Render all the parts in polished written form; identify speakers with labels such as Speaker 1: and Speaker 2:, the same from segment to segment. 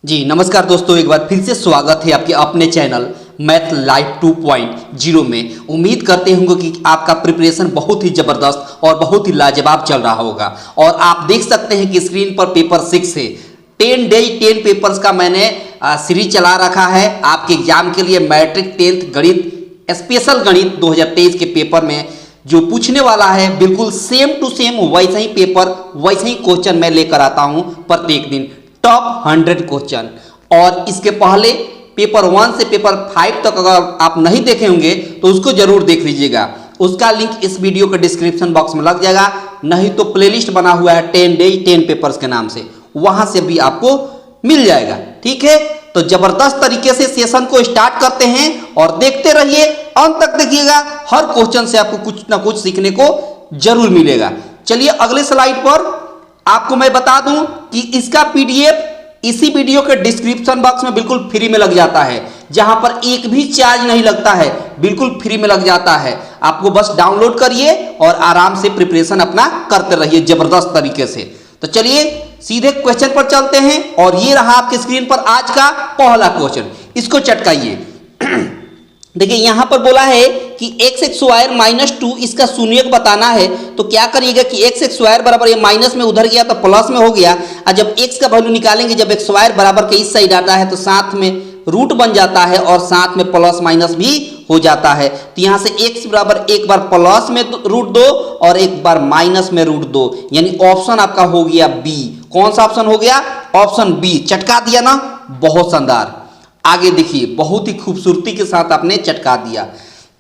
Speaker 1: जी नमस्कार दोस्तों, एक बार फिर से स्वागत है आपके अपने चैनल मैथ लाइव 2.0 में। उम्मीद करते होंगे कि आपका प्रिपरेशन बहुत ही ज़बरदस्त और बहुत ही लाजवाब चल रहा होगा। और आप देख सकते हैं कि स्क्रीन पर पेपर 6 है। 10 डेज 10 पेपर्स का मैंने सीरीज चला रखा है आपके एग्जाम के लिए। मैट्रिक 10th गणित स्पेशल गणित 2023 के पेपर में जो पूछने वाला है बिल्कुल सेम टू सेम वैसा ही पेपर वैसे ही क्वेश्चन मैं लेकर आता हूं प्रत्येक दिन, टॉप 100 क्वेश्चन। और इसके पहले पेपर 1 से पेपर 5 तक अगर आप नहीं देखे होंगे तो उसको जरूर देख लीजिएगा। उसका लिंक इस वीडियो के डिस्क्रिप्शन बॉक्स में लग जाएगा, नहीं तो प्लेलिस्ट बना हुआ है 10 डेज 10 पेपर्स के नाम से, वहां से भी आपको मिल जाएगा। ठीक है, तो जबरदस्त तरीके से सेशन को स्टार्ट करते हैं और देखते रहिए, अंत तक देखिएगा। हर क्वेश्चन से आपको कुछ ना कुछ सीखने को जरूर मिलेगा। चलिए अगले स्लाइड पर आपको मैं बता दूं कि इसका पीडीएफ इसी वीडियो के डिस्क्रिप्शन बॉक्स में बिल्कुल फ्री में लग जाता है, जहां पर एक भी चार्ज नहीं लगता है, बिल्कुल फ्री में लग जाता है। आपको बस डाउनलोड करिए और आराम से प्रिपरेशन अपना करते रहिए जबरदस्त तरीके से। तो चलिए सीधे क्वेश्चन पर चलते हैं, और ये रहा आपके स्क्रीन पर आज का पहला क्वेश्चन। इसको चटकाइए। देखिए यहां पर बोला है कि x स्क्वायर -2 इसका शून्यक बताना है। तो क्या करिएगा कि x स्क्वायर बराबर ये माइनस में उधर गया तो प्लस में हो गया, और जब x का वैल्यू निकालेंगे, जब x स्क्वायर बराबर के इस साइड आता है तो साथ में रूट बन जाता है और साथ में प्लस माइनस भी हो जाता है। तो यहां से x बराबर एक बार प्लस में रूट 2 और एक बार माइनस में रूट 2, यानी ऑप्शन आपका हो गया बी। कौन सा ऑप्शन हो गया? Option B. चटका दिया ना, बहुत शानदार। आगे देखिए, बहुत ही खूबसूरती के साथ आपने चटका दिया।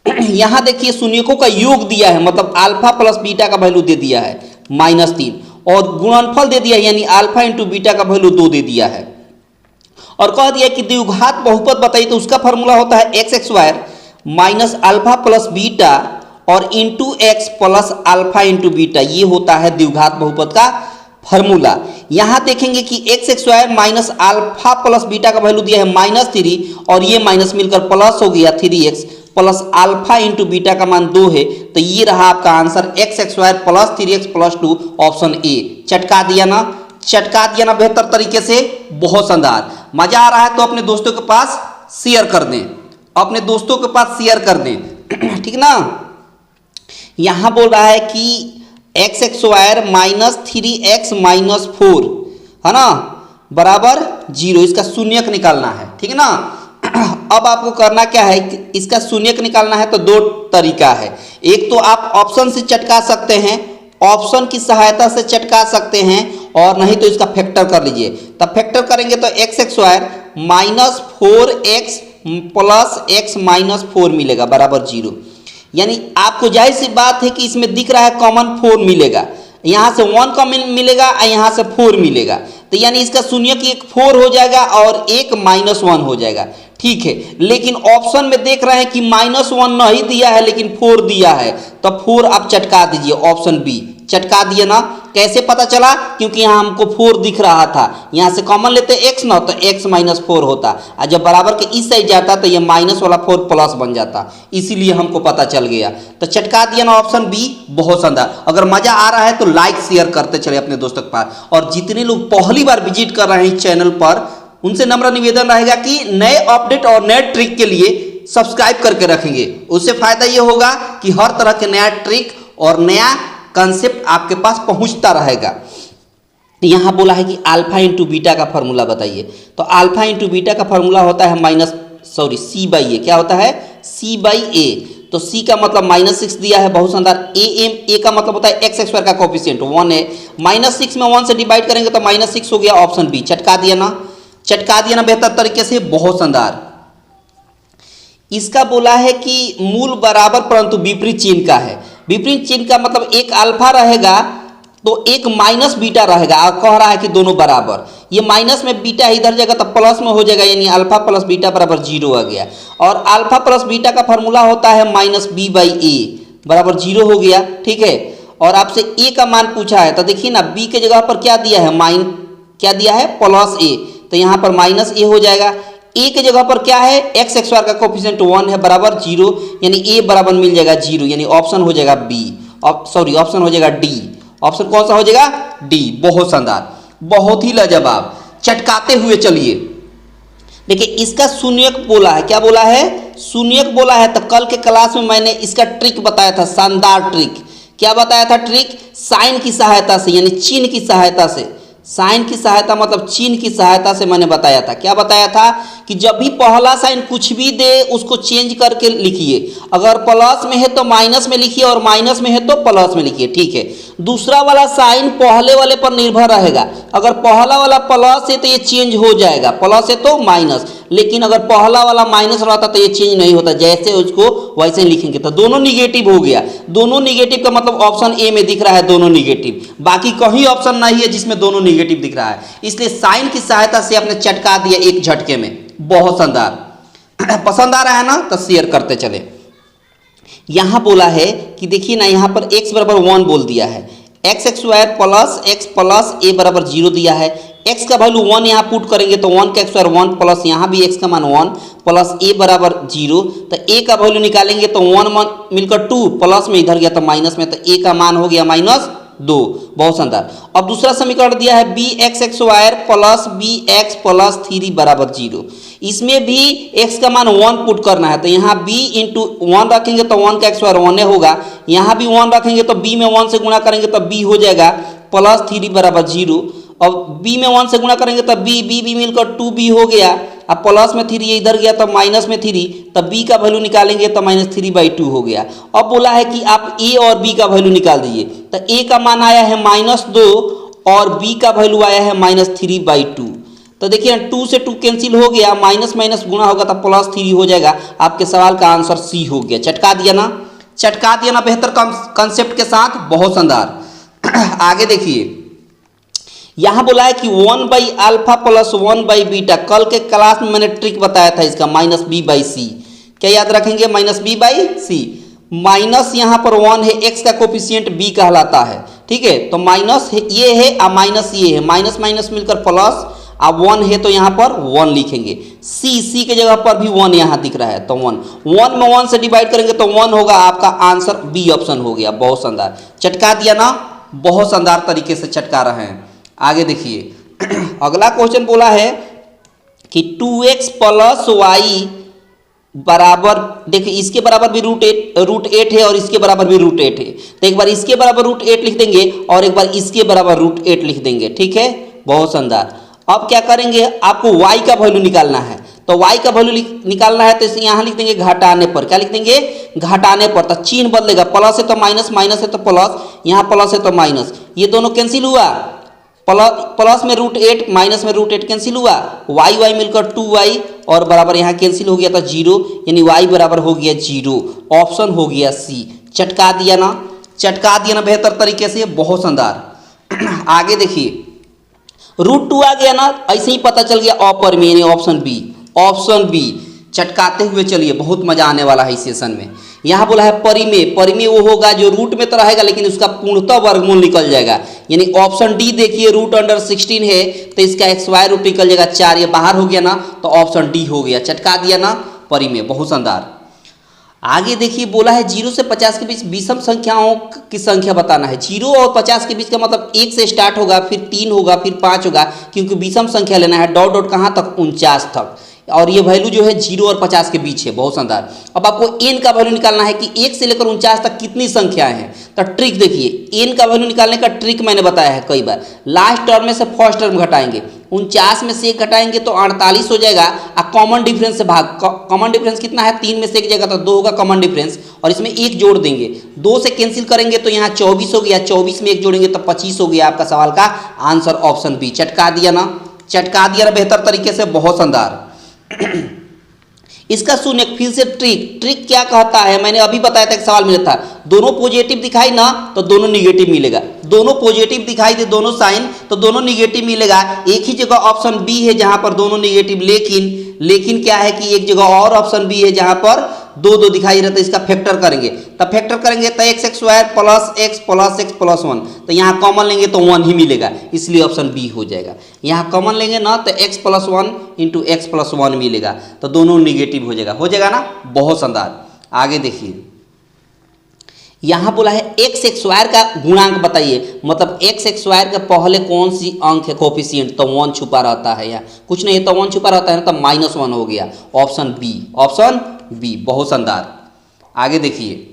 Speaker 1: यहां देखिए शून्यकों का योग दिया है, मतलब अल्फा प्लस बीटा का वैल्यू दे दिया है -3, और गुणनफल दे दिया है, यानी अल्फा इंटू बीटा का वैल्यू 2 दे दिया है। और कह दिया कि द्विघात बहुपद बताइए, तो उसका फॉर्मूला होता है x square minus alpha plus beta और into x plus alpha into beta, ये होता है द्विघात बहुपद का फॉर्मूला। यहां देखेंगे कि x square minus alpha plus beta का वैल्यू दिया है -3, और ये माइनस मिलकर प्लस हो गया 3x plus alpha into beta का मान 2 है। तो ये रहा आपका answer x square plus 3x plus 2, option A. चटका दिया ना, चटका दिया ना बेहतर तरीके से, बहुत शानदार। मजा आ रहा है तो अपने दोस्तों के पास शेयर कर दें, अपने दोस्तों के पास शेयर कर दें। ठीक ना। यहां बोल रहा है कि x स्क्वायर -3x -4 है ना बराबर 0, इसका शून्यक निकालना है। ठीक है ना। अब आपको करना क्या है, इसका शून्यक निकालना है तो दो तरीका है। एक तो आप ऑप्शन से चटका सकते हैं, ऑप्शन की सहायता से चटका सकते हैं, और नहीं तो इसका फैक्टर कर लीजिए। तब फैक्टर करेंगे तो x square -4x plus x -4 मिलेगा बराबर 0। यानी आपको जाहिर सी बात है कि इसमें दिख रहा है कॉमन 4 मिलेगा, यहाँ से 1 कॉमन मिलेगा और यहाँ से 4 मिलेगा, तो यानी इसका शून्य की एक 4 हो जाएगा और एक -1 हो जाएगा। ठीक है, लेकिन ऑप्शन में देख रहे हैं कि -1 नहीं दिया है लेकिन 4 दिया है, तो 4 आप चटका दीजिए, ऑप्शन बी। चटका दिए ना। कैसे पता चला? क्योंकि यहाँ हमको 4 दिख रहा था, यहाँ से कॉमन लेते x ना तो x -4 होता, और जब बराबर के इस साइड जाता तो ये माइनस वाला 4 प्लस बन जाता, इसीलिए हमको पता चल गया। तो चटका दिया ना, ऑप्शन बी, बहुत शानदार। अगर मजा आ रहा है तो लाइक शेयर करते चले अपने दोस्तों के पास। और जितने लोग पहली बार विजिट कर रहे हैं इस चैनल पर, उनसे नम्र निवेदन रहेगा कि नए अपडेट और नए ट्रिक के लिए सब्सक्राइब करके रखेंगे। उससे फायदा ये होगा कि हर तरह के नया ट्रिक और नया कंसेप्ट आपके पास पहुंचता रहेगा। यहां बोला है कि अल्फा इंटू बीटा का फॉर्मूला बताइए। तो अल्फा इंटू बीटा का फॉर्मूला होता है c/a। क्या होता है? c/a। तो c का मतलब -6 दिया है, बहुत शानदार। a का मतलब होता है x स्क्वायर का कोफिशिएंट 1 है, -6 में 1 से डिवाइड करेंगे तो -6 हो गया, ऑप्शन बी। चटका दिया ना, चटका दिया ना बेहतर तरीके से, बहुत शानदार। इसका बोला है कि मूल बराबर परंतु विपरीत चिन्ह का है। विपरीत चिन्ह का मतलब एक अल्फा रहेगा तो एक माइनस बीटा रहेगा, और कह रहा है कि दोनों बराबर। ये माइनस में बीटा इधर जाएगा तो प्लस में हो जाएगा, यानी अल्फा प्लस बीटा बराबर 0 आ गया। और अल्फा प्लस बीटा का फॉर्मूला होता है -b/a बराबर 0 हो गया। ठीक है, और आपसे a का मान पूछा है, तो देखिए ना b के जगह पर क्या दिया है, क्या दिया है, +a, तो यहाँ पर -a हो जाएगा। a के जगह पर क्या है, x स्क्वायर का कोफिशिएंट 1 है बराबर 0, यानी a बराबर मिल जाएगा 0, यानी ऑप्शन हो जाएगा बी। ऑप्शन हो जाएगा डी। ऑप्शन कौन सा हो जाएगा? डी। बहुत शानदार, बहुत ही लाजवाब। चटकाते हुए चलिए। देखिए इसका शून्यक बोला है, क्या बोला है, शून्यक बोला है। तो कल के क्लास में मैंने इसका ट्रिक बताया था, शानदार ट्रिक। क्या बताया था ट्रिक? साइन की सहायता से, यानी चिन्ह की सहायता से, साइन की सहायता मतलब चिन्ह की सहायता से मैंने बताया था। क्या बताया था कि जब भी पहला साइन कुछ भी दे उसको चेंज करके लिखिए। अगर प्लस में है तो माइनस में लिखिए और माइनस में है तो प्लस में लिखिए, ठीक है। दूसरा वाला साइन पहले वाले पर निर्भर रहेगा। अगर पहला वाला प्लस है तो ये चेंज हो जाएगा, प्लस है तो माइनस। लेकिन अगर पहला वाला माइनस रहता तो ये चेंज नहीं होता, जैसे उसको वैसे ही लिखेंगे। तो दोनों निगेटिव हो गया। दोनों निगेटिव का मतलब ऑप्शन ए में दिख रहा है दोनों निगेटिव, बाकी कहीं ऑप्शन नहीं है जिसमें दोनों निगेटिव दिख रहा है। इसलिए साइन की सहायता से आपने चटका दिया एक झटके में, बहुत शानदार। पसंद आ रहा है ना? तो शेयर करते चले। यहां बोला है कि देखिए ना, यहां पर x बराबर 1 बोल दिया है, x square plus x plus a बराबर 0 दिया है। x का वैल्यू 1 यहाँ पुट करेंगे तो 1 का स्क्वायर 1 प्लस यहाँ भी x का मान 1 प्लस a बराबर 0। तो a का वैल्यू निकालेंगे तो 1 मिलकर 2 प्लस में इधर गया तो माइनस में, तो a का मान हो गया -2। बहुत शानदार। अब दूसरा समीकरण दिया है B x square plus B X plus 3 बराबर 0। इसमें भी x का मान 1 पुट करना है। तो यहाँ b इंटू 1 रखेंगे तो 1 का स्क्वायर 1 होगा। यहाँ भी 1 रखेंगे तो b में 1 से गुणा करेंगे तो b हो जाएगा प्लस 3 बराबर 0। अब b में 1 से गुणा करेंगे तो b मिलकर 2b हो गया। अब प्लस में 3 इधर गया तो माइनस में 3, तब b का वैल्यू निकालेंगे तो -3/2 हो गया। अब बोला है कि आप a और b का वैल्यू निकाल दीजिए। तो a का मान आया है -2 और b का वैल्यू आया है -3/2। तो देखिए 2 से 2 कैंसिल हो गया, माइनस माइनस गुणा होगा तो +3 हो जाएगा। आपके सवाल का आंसर सी हो गया। चटका दिया ना, चटका दिया ना बेहतर कंसेप्ट के साथ, बहुत शानदार। आगे देखिए, यहां बोला है कि 1/α प्लस 1/बीटा। कल के क्लास में मैंने ट्रिक बताया था इसका, -b/c। क्या याद रखेंगे? -b/c। माइनस यहाँ पर 1 है, x का कोफिशिएंट b कहलाता है, ठीक है। तो माइनस ये है और माइनस ये है, माइनस माइनस मिलकर प्लस। अब 1 है तो यहाँ पर 1 लिखेंगे। c के जगह पर भी 1 यहाँ दिख रहा है तो 1 में 1 से डिवाइड करेंगे तो 1 होगा। आपका आंसर बी ऑप्शन हो गया। बहुत शानदार। चटका दिया ना, बहुत शानदार तरीके से चटका रहे हैं। आगे देखिए, अगला क्वेश्चन बोला है कि 2x प्लस वाई बराबर, देखिए इसके बराबर भी √8 है और इसके बराबर भी √8 है। तो एक बार इसके बराबर √8 लिख देंगे और एक बार इसके बराबर √8 लिख देंगे, ठीक है। बहुत शानदार। अब क्या करेंगे, आपको y का वैल्यू निकालना है। तो y का वैल्यू निकालना है तो इसे यहाँ लिख देंगे घटाने पर। क्या लिख देंगे? घटाने पर। तो चिन्ह बदलेगा, प्लस है तो माइनस, माइनस है तो प्लस, यहाँ प्लस है तो माइनस, ये दोनों कैंसिल हुआ। प्लस में √8 माइनस में √8 कैंसिल हुआ, y मिलकर 2y और बराबर यहाँ कैंसिल हो गया था 0, यानी y बराबर हो गया 0। ऑप्शन हो गया सी। चटका दिया ना, चटका दिया ना बेहतर तरीके से, बहुत शानदार। आगे देखिए, √2 आ गया ना, ऐसे ही पता चल गया अपर में, यानी ऑप्शन बी। ऑप्शन बी चटकाते हुए चलिए, बहुत मजा आने वाला है इस सेशन में। यहाँ बोला है परिमेय। परिमेय वो होगा जो रूट में तो रहेगा लेकिन उसका पूर्णतः वर्गमूल निकल जाएगा, यानी ऑप्शन डी देखिए, √16 है तो इसका स्क्वायर रूट निकल जाएगा 4, ये बाहर हो गया ना, तो ऑप्शन डी हो गया। चटका दिया ना, परिमेय। बहुत शानदार। आगे देखिए, बोला है 0 से 50 के बीच विषम संख्याओं की संख्या बताना है। 0 और 50 के बीच का मतलब 1 से स्टार्ट होगा, फिर 3 होगा, फिर 5 होगा, क्योंकि विषम संख्या लेना है। डॉट डॉट कहाँ तक? 49 तक। और ये वैल्यू जो है 0 और 50 के बीच है। बहुत शानदार। अब आपको n का वैल्यू निकालना है कि 1 से लेकर 49 तक कितनी संख्याएं हैं। तो ट्रिक देखिए, n का वैल्यू निकालने का ट्रिक मैंने बताया है कई बार। लास्ट टर्म में से फर्स्ट टर्म घटाएंगे, 49 में से 1 घटाएंगे तो 48 हो जाएगा। और कॉमन डिफरेंस से भाग, कॉमन डिफरेंस कितना है? 3 में से 1 जाएगा तो 2 होगा कॉमन डिफरेंस, और इसमें 1 जोड़ देंगे। 2 से कैंसिल करेंगे तो यहाँ 24 हो गया, 24 में 1 जोड़ेंगे तो 25 हो गया। आपका सवाल का आंसर ऑप्शन बी। चटका दिया ना, चटका दिया ना बेहतर तरीके से, बहुत शानदार। इसका शून्य, फिर से ट्रिक क्या कहता है, मैंने अभी बताया था, एक सवाल मिला था, दोनों पॉजिटिव दिखाई ना तो दोनों निगेटिव मिलेगा। दोनों पॉजिटिव दिखाई दे दोनों साइन तो दोनों निगेटिव मिलेगा। एक ही जगह ऑप्शन बी है जहां पर दोनों निगेटिव, लेकिन क्या है कि एक जगह और ऑप्शन बी है जहां पर 2 दिखाई रहता है। इसका फैक्टर करेंगे, तब फैक्टर करेंगे तो x² plus x plus x plus 1, तो यहाँ कॉमन लेंगे तो 1 ही मिलेगा, इसलिए ऑप्शन बी हो जाएगा। यहाँ कॉमन लेंगे ना तो x plus 1 into x plus 1 मिलेगा, तो दोनों निगेटिव हो जाएगा ना। बहुत शानदार। आगे देखिए, यहाँ बोला है एक्स स्क्वायर का गुणांक बताइए, मतलब एक्स स्क्वायर के पहले कौन सी अंक है कोफिशिएंट, तो 1 छुपा रहता है, या कुछ नहीं तो 1 छुपा रहता है ना, तो -1 हो गया। ऑप्शन बी, ऑप्शन बी, बहुत शानदार। आगे देखिए,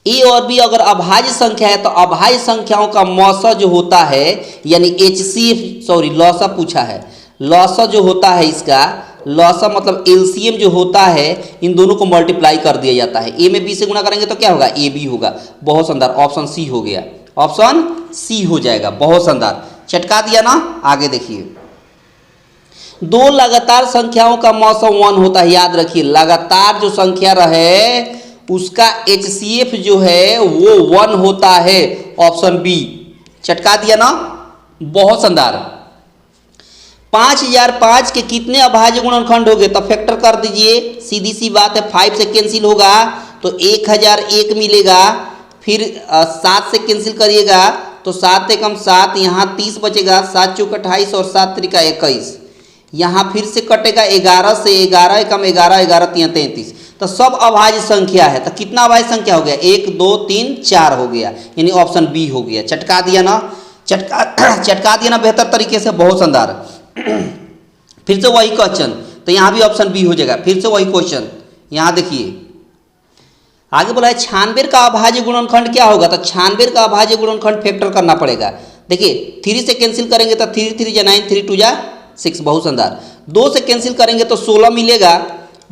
Speaker 1: ए और बी अगर अभाज्य संख्या है तो अभाज्य संख्याओं का मौसा जो होता है, यानी HCF, सॉरी लौसा पूछा है, लौसा जो होता है इसका, लौसा मतलब LCM जो होता है, इन दोनों को मल्टीप्लाई कर दिया जाता है। ए में बी से गुणा करेंगे तो क्या होगा, ए बी होगा। बहुत शानदार, ऑप्शन सी हो गया, ऑप्शन सी हो जाएगा, बहुत शानदार, चटका दिया ना। आगे देखिए, दो लगातार संख्याओं का मौसा 1 होता है, याद रखिए लगातार जो संख्या रहे उसका HCF जो है वो 1 होता है, ऑप्शन बी, चटका दिया ना, बहुत शानदार। 5005 के कितने अभाज्य गुणनखंड हो गए, तो फैक्टर कर दीजिए, सीधी सी बात है, 5 से कैंसिल होगा तो 1001 मिलेगा, फिर 7 से कैंसिल करिएगा तो 7 एकम 7, यहाँ 30 बचेगा, 7 चौक 28 और 7 त्रिका 21, यहाँ फिर से कटेगा 11 से, 11 एकम 11, 11 तिया 33, तो सब अभाज्य संख्या है। तो कितना अभाज्य संख्या हो गया, 1 2 3 4 हो गया, यानी ऑप्शन बी हो गया। चटका दिया ना, चटका दिया ना बेहतर तरीके से, बहुत शानदार। फिर से वही क्वेश्चन, तो यहाँ भी ऑप्शन बी हो जाएगा, फिर से वही क्वेश्चन। यहाँ देखिए आगे बोला है 96 का अभाज्य गुणनखंड क्या होगा, तो 96 का अभाज्य गुणनखंड फैक्टर करना पड़ेगा। देखिए 3 से कैंसिल करेंगे तो 3 3 जा 9, 3 2 जा 6, बहुत शानदार। 2 से कैंसिल करेंगे तो 16 मिलेगा,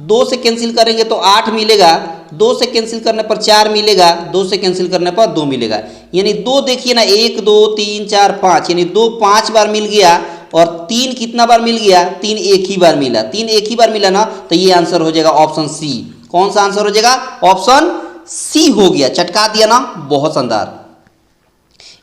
Speaker 1: 2 से कैंसिल करेंगे तो 8 मिलेगा, 2 से कैंसिल करने पर 4 मिलेगा, 2 से कैंसिल करने पर 2 मिलेगा, यानी 2 देखिए ना, 1 2 3 4 5, यानी 2 5 बार मिल गया, और 3 कितना बार मिल गया, 3 एक ही बार मिला, 3 एक ही बार मिला ना, तो ये आंसर हो जाएगा ऑप्शन सी। कौन सा आंसर हो जाएगा, ऑप्शन सी हो गया, चटका दिया ना, बहुत शानदार।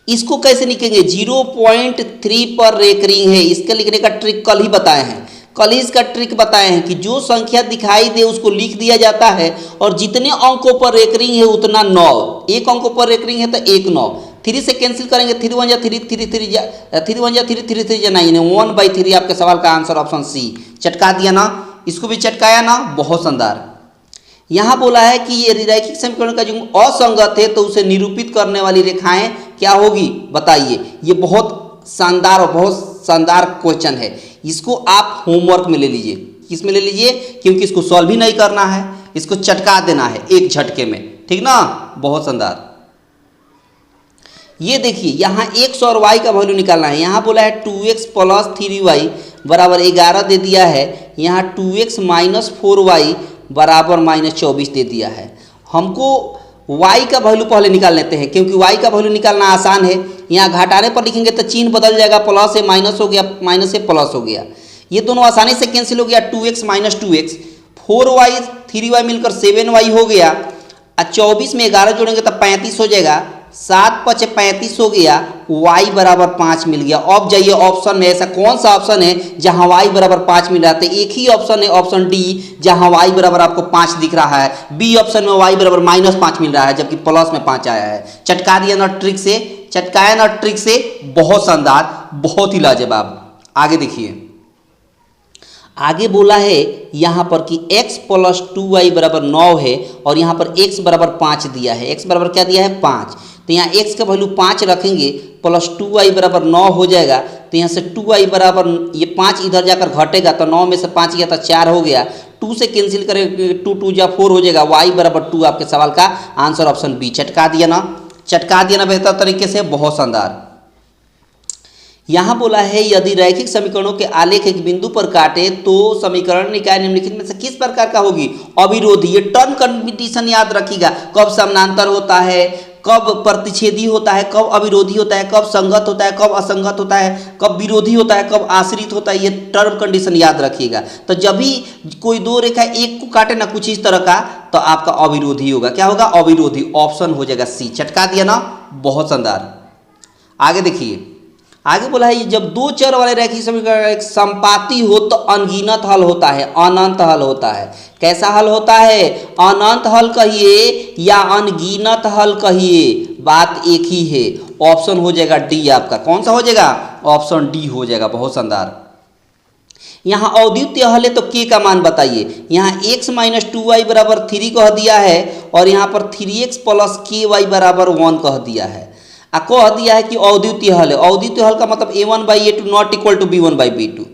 Speaker 1: इसको कैसे लिखेंगे, 0.3 पर रेकरिंग है, इसके लिखने का ट्रिक कल ही बताए हैं, कल ही इसका ट्रिक बताए हैं कि जो संख्या दिखाई दे उसको लिख दिया जाता है, और जितने अंकों पर रेकरिंग है उतना 9, एक अंकों पर रेकरिंग है तो 1 9, 3 से कैंसिल करेंगे 3 1 जा 3 3 3 जा 3 1 जा 3 3 3 जा 9, 1/3 आपके सवाल का आंसर ऑप्शन सी। चटका दिया ना, इसको भी चटकाया ना, बहुत शानदार। यहाँ बोला है कि ये रैखिक समीकरण का जो असंगत है तो उसे निरूपित करने वाली रेखाएं क्या होगी, बताइए। ये बहुत शानदार और बहुत शानदार क्वेश्चन है, इसको आप होमवर्क में ले लीजिए। किस में ले लीजिए, क्योंकि इसको सॉल्व ही नहीं करना है, इसको चटका देना है एक झटके में, ठीक ना, बहुत शानदार। ये देखिए यहाँ x और y का वैल्यू निकालना है। यहाँ बोला है 2x + 3y बराबर 11 दे दिया है, यहाँ 2x - 4y बराबर -24 दे दिया है। हमको y का वैल्यू पहले निकाल लेते हैं, क्योंकि y का वैल्यू निकालना आसान है। यहाँ घटाने पर लिखेंगे तो चिन्ह बदल जाएगा, प्लस से माइनस हो गया, माइनस से प्लस हो गया, ये दोनों आसानी से कैंसिल हो गया। 2x - 2x, 4y 3y मिलकर 7y हो गया, और 24 में 11 जोड़ेंगे तो 35 हो जाएगा, 7 × 5 = 35 हो गया, y बराबर 5 मिल गया। अब जाइए ऑप्शन में, ऐसा कौन सा ऑप्शन है जहां y बराबर 5 मिल रहा है, तो एक ही ऑप्शन है ऑप्शन डी, जहां y बराबर आपको 5 दिख रहा है। बी ऑप्शन में y बराबर -5 मिल रहा है, जबकि प्लस में 5 आया है। चटका दिया ना ट्रिक से, चटकाया ना ट्रिक से, बहुत शानदार, बहुत ही लाजवाब। आगे देखिए, आगे बोला है यहाँ पर कि x + 2y बराबर 9 है, और यहाँ पर x बराबर 5 दिया है। x बराबर क्या दिया है, 5, तो यहाँ x का वैल्यू 5 रखेंगे, प्लस 2y बराबर 9 हो जाएगा, तो यहाँ से 2y बराबर, ये 5 इधर जाकर घटेगा तो 9 में से 5 गया तो 4 हो गया, 2 से कैंसिल करेंगे 2 2 जा 4 हो जाएगा, y बराबर 2 आपके सवाल का आंसर ऑप्शन बी। चटका दिया ना, चटका दिया ना बेहतर तरीके से, बहुत शानदार। यहाँ बोला है यदि रैखिक समीकरणों के आलेख एक बिंदु पर काटे तो समीकरण निकाय निम्नलिखित में से किस प्रकार का होगी, अविरोधी। ये टर्म कंडीशन याद रखिएगा, कब समानांतर होता है, कब प्रतिच्छेदी होता है, कब अविरोधी होता है, कब संगत होता है, कब असंगत होता है, कब विरोधी होता है, कब आश्रित होता है, ये टर्म कंडीशन याद रखिएगा। तो जब भी कोई दो रेखा एक को काटे ना कुछ इस तरह का, तो आपका अविरोधी होगा। क्या होगा, अविरोधी, ऑप्शन हो जाएगा सी। चटका दिया ना, बहुत शानदार। आगे देखिए, आगे बोला है जब दो चर वाले रैखिक समीकरण एक संपाती हो तो अनगिनत हल होता है, अनंत हल होता है। कैसा हल होता है, अनंत हल कहिए या अनगिनत हल कहिए, बात एक ही है। ऑप्शन हो जाएगा डी आपका। कौन सा हो जाएगा, ऑप्शन डी हो जाएगा, बहुत शानदार। यहाँ अद्वितीय हल है तो k का मान बताइए। यहाँ x माइनस 2y बराबर 3 कह दिया है और यहाँ पर 3x प्लस ky बराबर 1 कह दिया है। कह दिया है कि अद्वितीय हल है। अद्वितीय हल का मतलब a1/a2 not equal to b1/b2।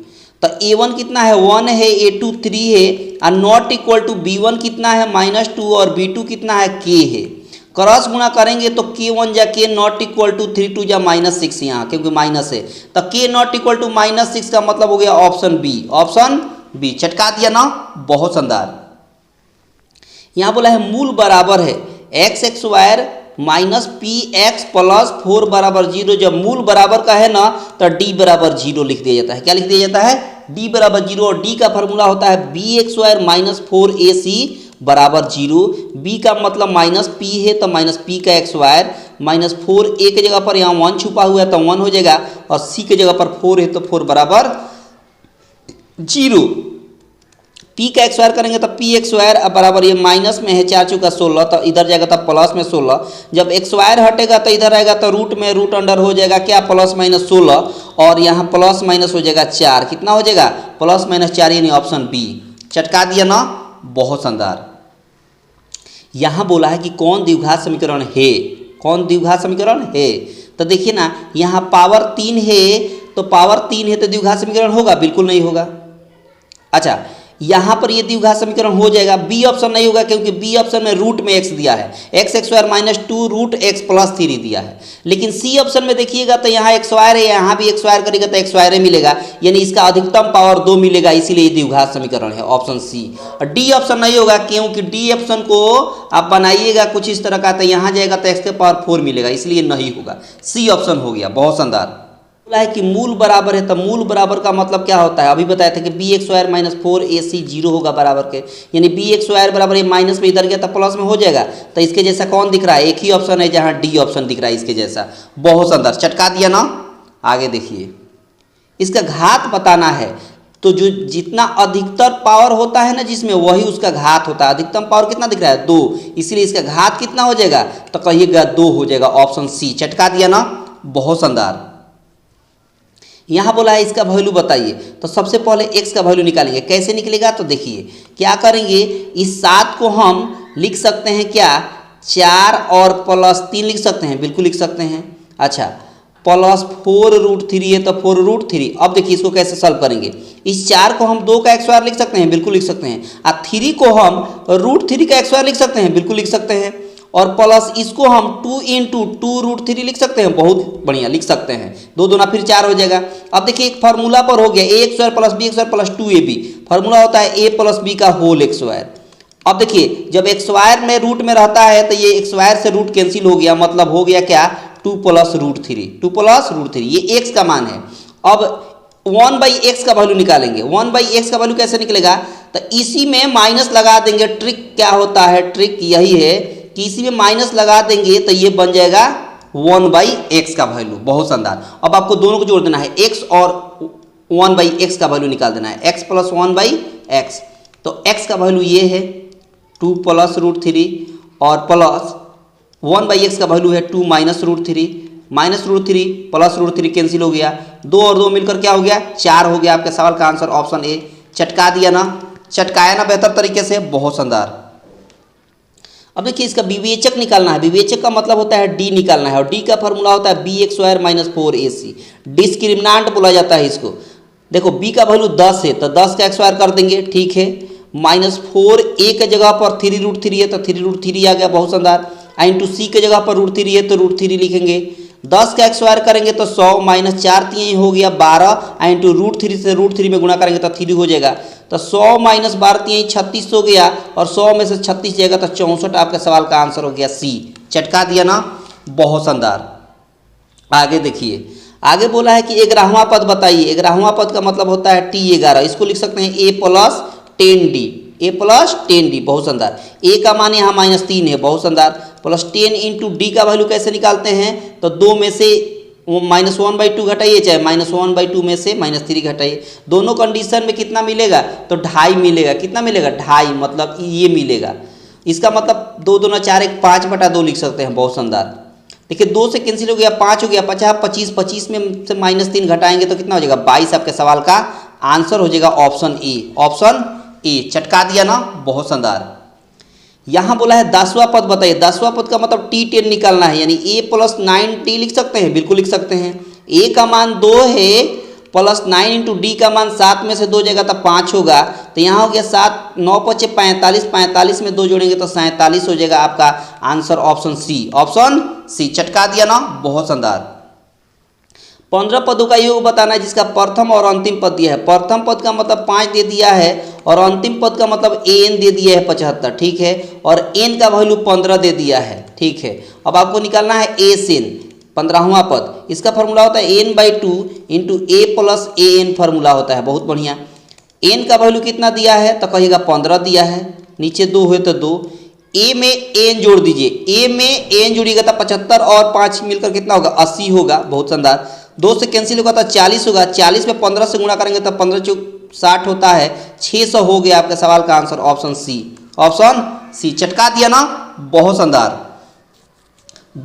Speaker 1: तो a1 कितना है 1 है, a2 3 है और नॉट इक्वल टू b1 कितना है -2 और b2 कितना है k है। क्रॉस गुणा करेंगे तो k1 जा k नॉट इक्वल टू 3 2 जा -6 यहाँ क्योंकि माइनस है तो k नॉट इक्वल टू -6 का मतलब हो गया ऑप्शन बी। ऑप्शन बी चटका दिया ना, बहुत शानदार। यहाँ बोला है मूल बराबर है X X square minus P x plus 4 बराबर 0। जब मूल बराबर का है ना तो d बराबर 0 लिख दिया जाता है। क्या लिख दिया जाता है? d बराबर 0 और d का फॉर्मूला होता है B x square minus 4ac बराबर 0। b का मतलब माइनस p है तो माइनस p का एक्स स्क्वायर माइनस 4a के जगह पर यहाँ 1 छुपा हुआ है तो 1 हो जाएगा और c के जगह पर 4 है तो 4 बराबर 0। p का एक्स स्क्वायर करेंगे तो p एक्स स्क्वायर बराबर ये माइनस में है 4 चौका 16 तो इधर जाएगा तो प्लस में 16। जब एक्स स्क्वायर हटेगा तो इधर आएगा तो रूट में रूट अंडर हो जाएगा क्या प्लस माइनस 16 और यहाँ प्लस माइनस हो जाएगा 4। कितना हो जाएगा? प्लस माइनस 4 यानी ऑप्शन बी। चटका दिया ना, बहुत शानदार। यहाँ बोला है कि कौन द्विघात समीकरण है? कौन द्विघात समीकरण है? तो देखिए ना यहाँ पावर 3 है तो पावर 3 है तो द्विघात समीकरण होगा? बिल्कुल नहीं होगा। अच्छा यहाँ पर ये द्विघात समीकरण हो जाएगा, बी ऑप्शन नहीं होगा क्योंकि बी ऑप्शन में रूट में x दिया है, X X square minus 2 root x plus 3 दिया है। लेकिन सी ऑप्शन में देखिएगा तो यहाँ एक्स स्क्वायर है, यहाँ भी एक्स स्क्वायर करेगा तो एक्स स्क्वायर मिलेगा यानी इसका अधिकतम पावर 2 मिलेगा, इसीलिए द्विघात समीकरण है ऑप्शन सी। और डी ऑप्शन नहीं होगा क्योंकि डी ऑप्शन को आप बनाइएगा कुछ इस तरह का तो यहाँ जाएगा तो एक्स के पावर 4 मिलेगा, इसलिए नहीं होगा। सी ऑप्शन हो गया, बहुत शानदार। है कि मूल बराबर है तो मूल बराबर का मतलब क्या होता है? अभी बताया था कि B x square minus 4ac 0 होगा बराबर के, यानी बी एक्स स्क्वायर बराबर ये माइनस में इधर गया तो प्लस में हो जाएगा। तो इसके जैसा कौन दिख रहा है? एक ही ऑप्शन है जहाँ डी ऑप्शन दिख रहा है इसके जैसा। बहुत शानदार, चटका दिया ना। आगे देखिए, इसका घात बताना है तो जो जितना अधिकतर पावर होता है ना जिसमें वही उसका घात होता है। अधिकतम पावर कितना दिख रहा है? 2, इसलिए इसका घात कितना हो जाएगा? तो कहिएगा 2 हो जाएगा, ऑप्शन सी। चटका दिया ना, बहुत शानदार। यहाँ बोला है इसका वैल्यू बताइए, तो सबसे पहले x का वैल्यू निकालेंगे। कैसे निकलेगा? तो देखिए क्या करेंगे, इस 7 को हम लिख सकते हैं क्या 4 और प्लस 3 लिख सकते हैं, बिल्कुल लिख सकते हैं। अच्छा प्लस 4 रूट 3 है तो 4 रूट 3। अब देखिए इसको कैसे सॉल्व करेंगे। इस 4 को हम 2 का एक्स स्क्वायर लिख सकते हैं, बिल्कुल लिख सकते हैं। और 3 को हम रूट 3 का एक्स स्क्वायर लिख सकते हैं, बिल्कुल लिख सकते हैं। और प्लस इसको हम 2 इंटू 2 रूट 3 लिख सकते हैं, बहुत बढ़िया लिख सकते हैं। 2 दूना फिर 4 हो जाएगा। अब देखिए एक फार्मूला पर हो गया a x square plus B x square plus 2ab। Formula होता है ए प्लस बी का होल एक्स स्क्वायर। अब देखिए जब एक्स स्क्वायर में रूट में रहता है तो ये एक्स स्क्वायर से रूट कैंसिल हो गया, मतलब हो गया क्या 2 प्लस रूट 3। 2 प्लस रूट 3 ये x का मान है। अब 1/x का वैल्यू निकालेंगे। 1/x का वैल्यू कैसे निकलेगा? तो इसी में माइनस लगा देंगे। ट्रिक क्या होता है? ट्रिक यही है कि इसी में माइनस लगा देंगे तो ये बन जाएगा 1/x का वैल्यू। बहुत शानदार। अब आपको दोनों को जोड़ देना है, x और 1/x का वैल्यू निकाल देना है, x प्लस 1/x। तो x का वैल्यू ये है 2 प्लस रूट 3 और प्लस 1/x का वैल्यू है 2 minus root 3। Minus root 3 plus root 3 cancel हो गया, 2 और 2 मिलकर क्या हो गया 4 हो गया। आपके सवाल का आंसर ऑप्शन ए। चटका दिया ना, चटकाया ना बेहतर तरीके से, बहुत शानदार। अब देखिए इसका विवेचक निकालना है। विवेचक का मतलब होता है डी निकालना है और डी का फॉर्मूला होता है B x square minus 4ac। Discriminant बोला जाता है इसको। देखो बी का वैल्यू 10 है तो 10 का एक्स स्क्वायर कर देंगे, ठीक है। माइनस 4a के जगह पर 3 रूट 3 है तो 3 रूट 3 आ गया, बहुत शानदार। इंटू सी के जगह पर रूट 3 है तो रूट 3 लिखेंगे। 10 का एक्स स्क्वायर करेंगे तो 100 माइनस 4 3 हो गया 12 इंटू रूट 3 से रूट 3 में गुणा करेंगे तो 3 हो जाएगा। तो 100 माइनस 12 3 36 हो गया और 100 में से 36 जाएगा तो 64। आपका सवाल का आंसर हो गया सी। चटका दिया ना, बहुत शानदार। आगे देखिए, आगे बोला है कि 11वां पद बताइए। 11वां पद का मतलब होता है t11। इसको लिख सकते हैं a plus 10d, a plus 10d, बहुत शानदार। a का मान यहाँ -3 है, बहुत शानदार। प्लस 10 इंटू डी का वैल्यू कैसे निकालते हैं? तो 2 में से -1/2 घटाइए, चाहे -1/2 में से -3 घटाइए। दोनों कंडीशन में कितना मिलेगा? तो 2.5 मिलेगा। कितना मिलेगा? 2.5, मतलब ये मिलेगा। इसका मतलब 2 दूना 4 1 5/2 लिख सकते हैं, बहुत शानदार। देखिए 2 से कैंसिल हो गया, 5 हो गया, 50 25 25 में से -3 घटाएंगे तो कितना हो जाएगा 22। आपके सवाल का आंसर हो जाएगा ऑप्शन ए। ऑप्शन ए चटका दिया ना, बहुत शानदार। यहाँ बोला है 10वां पद बताइए। 10वां पद का मतलब T10 निकालना है, यानी a प्लस 9t लिख सकते हैं, बिल्कुल लिख सकते हैं। a का मान 2 है, प्लस 9 इंटू डी का मान 7 में से 2 जाएगा तो 5 होगा। तो यहाँ हो गया 7, 9 पचे 45, 45 में 2 जोड़ेंगे तो 47 हो जाएगा आपका answer option C. Option C चटका दिया ना, बहुत शानदार। 15 पदों का योग बताना है जिसका प्रथम और अंतिम पद दिया है। प्रथम पद का मतलब 5 दे दिया है और अंतिम पद का मतलब an दे दिया है 75, ठीक है, और n का वैल्यू 15 दे दिया है, ठीक है। अब आपको निकालना है a से n, 15वां पद। इसका फॉर्मूला होता है n/2 into a plus an formula होता है, बहुत बढ़िया। n का वैल्यू कितना दिया है तो कहिएगा 15 दिया है, नीचे 2 है तो 2, a में n जोड़ दीजिए, a में n जोड़िएगा तो 75 और 5 मिलकर कितना होगा 80 होगा, बहुत शानदार। 2 से कैंसिल होगा तो 40 होगा, 40 में 15 से गुणा करेंगे तो 15 चौक 60 होता है, 600 हो गया आपके सवाल का answer option C. Option C चटका दिया ना, बहुत शानदार।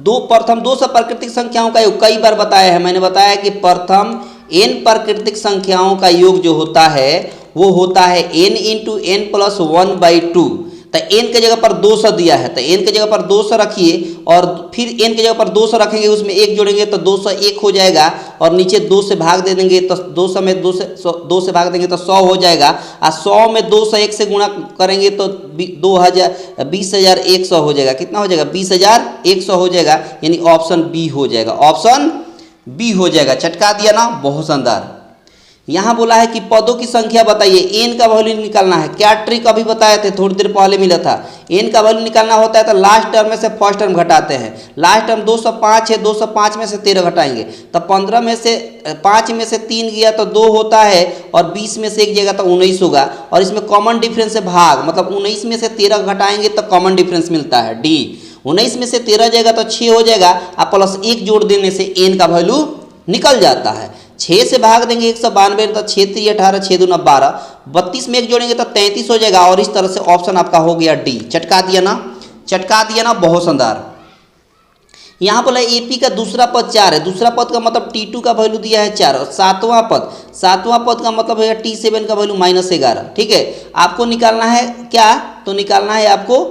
Speaker 1: प्रथम 2 से प्राकृतिक संख्याओं का योग कई बार बताया है, मैंने बताया कि प्रथम n प्राकृतिक संख्याओं का योग जो होता है वो होता है n इंटू n प्लस 1/2। तो n के जगह पर 200 दिया है तो n के जगह पर 200 रखिए और फिर n के जगह पर 200 रखेंगे, उसमें 1 जोड़ेंगे तो 201 हो जाएगा और नीचे 2 से भाग दे देंगे तो 200 में 2 से भाग देंगे तो 100 हो जाएगा, और 100 में 201 से गुणा करेंगे तो 20,100 हो जाएगा। कितना हो जाएगा 20,100 हो जाएगा, यानी ऑप्शन बी हो जाएगा। ऑप्शन बी हो जाएगा, चटका दिया ना, बहुत शानदार। यहाँ बोला है कि पदों की संख्या बताइए, n का वैल्यू निकालना है। क्या ट्रिक अभी बताए थे, थोड़ी देर पहले मिला था। n का वैल्यू निकालना होता है तो लास्ट टर्म में से फर्स्ट टर्म घटाते हैं। लास्ट टर्म 205 है, 205 में से 13 घटाएंगे तो 15 में से 5 में से 3 गया तो 2 होता है और 20 में से 1 जाएगा तो 19 होगा, और इसमें कॉमन डिफरेंस है भाग, मतलब 19 में से 13 घटाएंगे तो कॉमन डिफरेंस मिलता है डी। 19 में से 13 जाएगा तो 6 हो जाएगा, और प्लस 1 जोड़ देने से n का वैल्यू निकल जाता है। 6 से भाग देंगे 192 तो 6 3 18, 6 2 12, 32 में 1 जोड़ेंगे तो 33 हो जाएगा, और इस तरह से ऑप्शन आपका हो गया डी। चटका दिया ना, चटका दिया ना, बहुत शानदार। यहाँ बोला एपी का दूसरा पद 4 है, दूसरा पद का मतलब T2 का वैल्यू दिया है 4, और सातवां पद का मतलब है T7 का वैल्यू -11, ठीक है। आपको निकालना है क्या, तो निकालना है आपको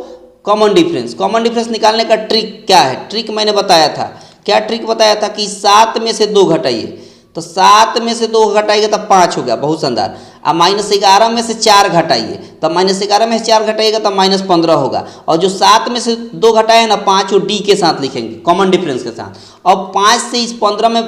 Speaker 1: कॉमन डिफरेंस। कॉमन डिफरेंस निकालने का ट्रिक क्या है, ट्रिक मैंने बताया था। क्या ट्रिक बताया था कि 7 में से 2 घटाइए, तो 7 में से 2 घटाइएगा तो 5 हो गया, बहुत शानदार। अब -11 में से 4 घटाइए, तो -11 में से 4 घटाइएगा तो -15 होगा, और जो 7 में से 2 घटाए ना 5 वो डी के साथ लिखेंगे, कॉमन डिफरेंस के साथ। अब 5 से इस 15 में